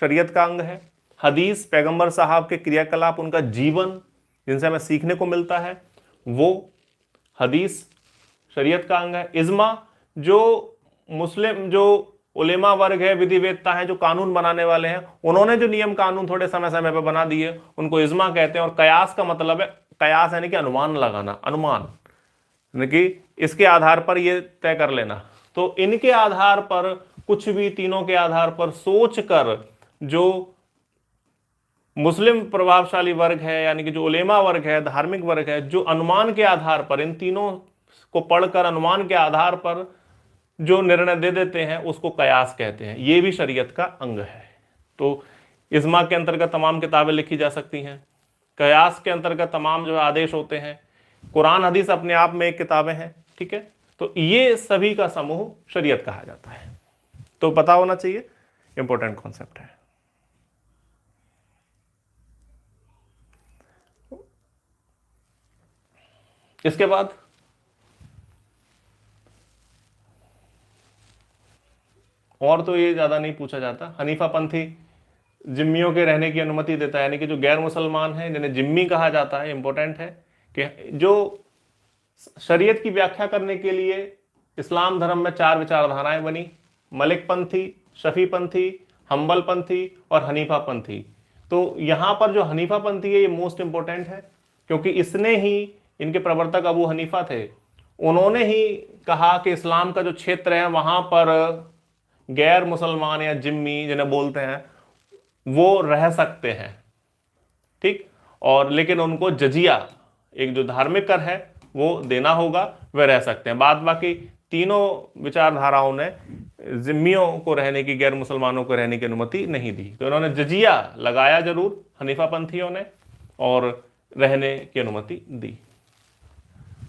A: शरीयत का अंग है। हदीस, पैगंबर साहब के क्रियाकलाप, उनका जीवन जिनसे हमें सीखने को मिलता है, वो हदीस शरीयत का अंग है। इज्मा, जो मुस्लिम जो उलेमा वर्ग है, विधिवेत्ता है, जो कानून बनाने वाले हैं, उन्होंने जो नियम कानून थोड़े समय समय पर बना दिए उनको इज्मा कहते हैं। और कयास का मतलब है कयास यानी कि अनुमान लगाना, अनुमान यानी कि इसके आधार पर ये तय कर लेना। तो इनके आधार पर कुछ भी, तीनों के आधार पर सोच कर जो मुस्लिम प्रभावशाली वर्ग है यानी कि जो उलेमा वर्ग है, धार्मिक वर्ग है, जो अनुमान के आधार पर, इन तीनों को पढ़कर अनुमान के आधार पर जो निर्णय दे देते हैं उसको कयास कहते हैं। ये भी शरीयत का अंग है। तो इज्मा के अंतर्गत तमाम किताबें लिखी जा सकती हैं, कयास के अंतर्गत तमाम जो आदेश होते हैं, कुरान हदीस अपने आप में एक किताबें हैं, ठीक है। तो ये सभी का समूह शरीयत कहा जाता है। तो पता होना चाहिए, इंपॉर्टेंट कॉन्सेप्ट है। इसके बाद और तो ये ज्यादा नहीं पूछा जाता। हनीफा पंथी जिम्मियों के रहने की अनुमति देता है, यानी कि जो गैर मुसलमान हैं जिन्हें जिम्मी कहा जाता है। इंपॉर्टेंट है कि जो शरीयत की व्याख्या करने के लिए इस्लाम धर्म में 4 विचारधाराएं बनी, मलिक पंथी, शफी पंथी, हम्बल पंथी और हनीफा पंथी। तो यहां पर जो हनीफा पंथी है ये मोस्ट इंपॉर्टेंट है, क्योंकि इसने ही, इनके प्रवर्तक अबू हनीफा थे, उन्होंने ही कहा कि इस्लाम का जो क्षेत्र है वहां पर गैर मुसलमान या जिम्मी जिन्हें बोलते हैं वो रह सकते हैं, ठीक। और लेकिन उनको जजिया, एक जो धार्मिक कर है वो देना होगा, वे रह सकते हैं। बाद बाकी तीनों विचारधाराओं ने जिम्मियों को रहने की, गैर मुसलमानों को रहने की अनुमति नहीं दी। तो इन्होंने जजिया लगाया जरूर हनीफा पंथियों ने, और रहने की अनुमति दी।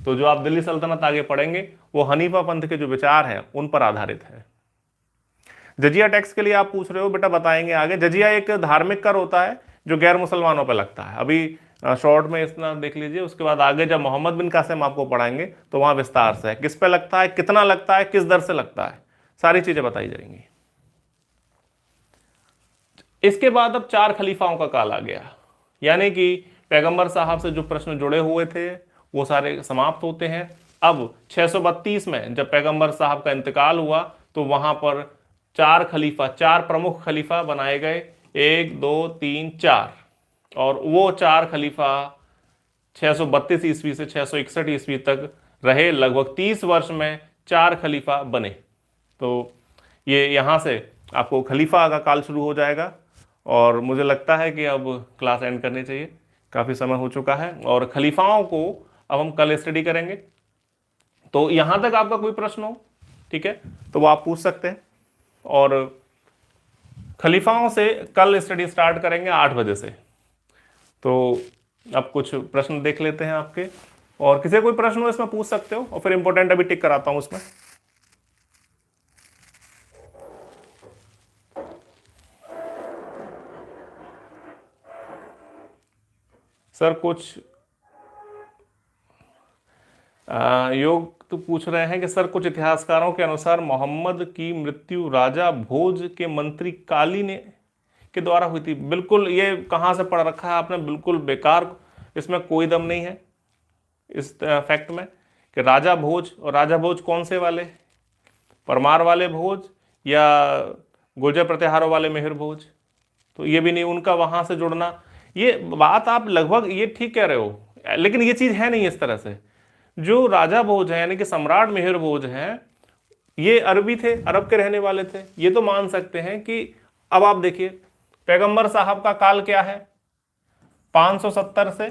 A: तो जो आप दिल्ली सल्तनत आगे पढ़ेंगे वो हनीफा पंथ के जो विचार हैं उन पर आधारित है। जजिया टैक्स के लिए आप पूछ रहे हो, बेटा बताएंगे आगे। जजिया एक धार्मिक कर होता है जो गैर मुसलमानों पर लगता है। अभी शॉर्ट में इतना देख लीजिए, उसके बाद आगे जब मोहम्मद बिन कासिम आपको पढ़ाएंगे तो वहां विस्तार से किस पे लगता है, कितना लगता है, किस दर से लगता है, सारी चीजें बताई जाएंगी। इसके बाद अब 4 खलीफाओं का काल आ गया, यानी कि पैगंबर साहब से जो प्रश्न जुड़े हुए थे वो सारे समाप्त होते हैं। अब 632 में जब पैगंबर साहब का इंतकाल हुआ तो वहां पर 4 खलीफा, 4 प्रमुख खलीफा बनाए गए, 1 2 3 4। और वो 4 खलीफा 632 ईस्वी से 661 ईस्वी तक रहे। लगभग 30 वर्ष में 4 खलीफा बने। तो ये यहाँ से आपको खलीफा का काल शुरू हो जाएगा। और मुझे लगता है कि अब क्लास एंड करनी चाहिए, काफ़ी समय हो चुका है। और खलीफाओं को अब हम कल स्टडी करेंगे। तो यहाँ तक आपका कोई प्रश्न हो, ठीक है, तो वो आप पूछ सकते हैं। और खलीफाओं से कल स्टडी स्टार्ट करेंगे 8 बजे से। तो अब कुछ प्रश्न देख लेते हैं आपके, और किसी कोई प्रश्न हो इसमें पूछ सकते हो, और फिर इंपॉर्टेंट अभी टिक कराता हूं उसमें। सर कुछ योग तो पूछ रहे हैं कि सर कुछ इतिहासकारों के अनुसार मोहम्मद की मृत्यु राजा भोज के मंत्री काली ने के द्वारा हुई थी। बिल्कुल, ये कहाँ से पढ़ रखा है आपने, बिल्कुल बेकार, इसमें कोई दम नहीं है इस फैक्ट में कि राजा भोज। और राजा भोज कौन से वाले, परमार वाले भोज या गुर्जर प्रतिहारों वाले मेहर भोज? तो ये भी नहीं, उनका वहां से जुड़ना, ये बात आप लगभग ये ठीक कह रहे हो, लेकिन ये चीज है नहीं इस तरह से। जो राजा भोज है यानी कि सम्राट मेहर भोज हैं, ये अरबी थे, अरब के रहने वाले थे। ये तो मान सकते हैं कि अब आप देखिए पैगंबर साहब का काल क्या है, 570 से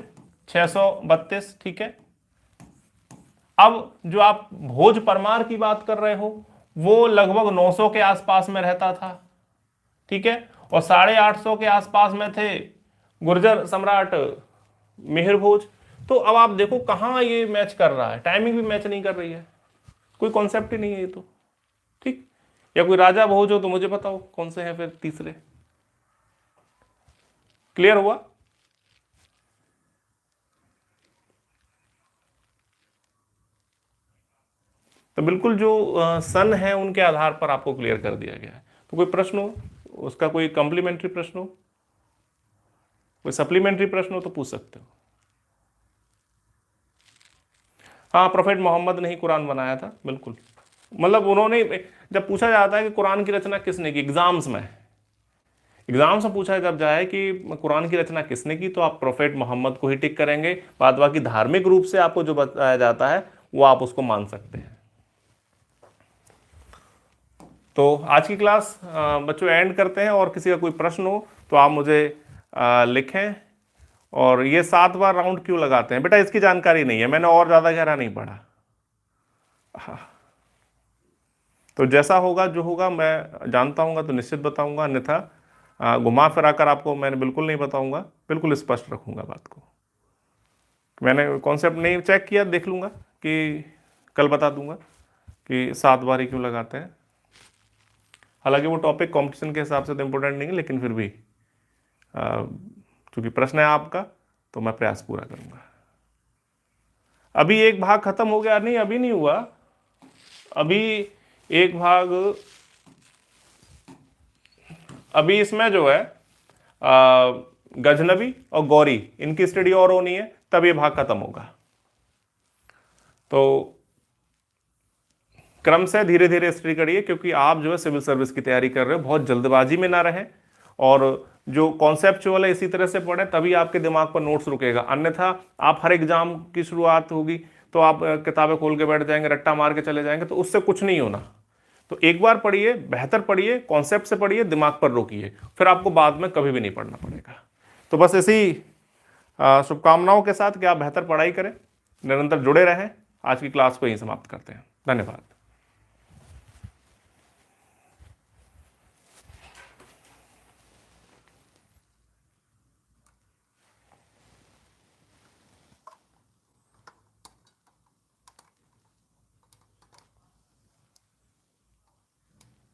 A: 632, ठीक है। अब जो आप भोज परमार की बात कर रहे हो वो लगभग 900 के आसपास में रहता था, ठीक है। और 850 के आसपास में थे गुर्जर सम्राट मेहर भोज। तो अब आप देखो कहां ये मैच कर रहा है, टाइमिंग भी मैच नहीं कर रही है, कोई कॉन्सेप्ट ही नहीं है ये तो, ठीक। या कोई राजा भोज हो तो मुझे बताओ कौन से हैं फिर तीसरे। क्लियर हुआ? तो बिल्कुल जो सन है उनके आधार पर आपको क्लियर कर दिया गया है। तो कोई प्रश्न हो, उसका कोई कॉम्प्लीमेंट्री प्रश्न हो, कोई सप्लीमेंट्री प्रश्न हो तो पूछ सकते हो। हाँ, प्रोफेट मोहम्मद ने ही कुरान बनाया था, बिल्कुल। मतलब उन्होंने, जब पूछा जाता है कि कुरान की रचना किसने की एग्जाम्स में, एग्जाम से पूछा जब जाए कि कुरान की रचना किसने की, तो आप प्रोफेट मोहम्मद को ही टिक करेंगे। बाद बाकी धार्मिक रूप से आपको जो बताया जाता है वो आप उसको मान सकते हैं। तो आज की क्लास बच्चों एंड करते हैं, और किसी का कोई प्रश्न हो तो आप मुझे लिखें। और ये 7 बार राउंड क्यों लगाते हैं बेटा, इसकी जानकारी नहीं है, मैंने और ज्यादा गहरा नहीं पढ़ा। हाँ, तो जैसा होगा जो होगा मैं जानता हूँ तो निश्चित बताऊंगा, अन्यथा घुमा फिरा कर आपको मैंने बिल्कुल नहीं बताऊंगा, बिल्कुल स्पष्ट रखूंगा बात को। मैंने कॉन्सेप्ट नहीं चेक किया, देख लूंगा कि कल बता दूंगा कि 7 बार ही क्यों लगाते हैं। हालांकि वो टॉपिक कंपटीशन के हिसाब से तो इंपॉर्टेंट नहीं है, लेकिन फिर भी क्योंकि प्रश्न है आपका तो मैं प्रयास पूरा करूंगा। अभी एक भाग खत्म हो गया, नहीं अभी नहीं हुआ, अभी एक भाग, अभी इसमें जो है गजनबी और गौरी इनकी स्टडी और होनी है, तब ये भाग खत्म होगा। तो क्रम से धीरे धीरे स्टडी करिए, क्योंकि आप जो है सिविल सर्विस की तैयारी कर रहे हो, बहुत जल्दबाजी में ना रहें, और जो कॉन्सेप्चुअल है इसी तरह से पढ़ें, तभी आपके दिमाग पर नोट्स रुकेगा। अन्यथा आप हर एग्जाम की शुरुआत होगी तो आप किताबें खोल के बैठ जाएंगे, रट्टा मार के चले जाएंगे, तो उससे कुछ नहीं होना। तो एक बार पढ़िए, बेहतर पढ़िए, कॉन्सेप्ट से पढ़िए, दिमाग पर रोकिए, फिर आपको बाद में कभी भी नहीं पढ़ना पड़ेगा। तो बस इसी शुभकामनाओं के साथ कि आप बेहतर पढ़ाई करें, निरंतर जुड़े रहें। आज की क्लास को यहीं समाप्त करते हैं। धन्यवाद।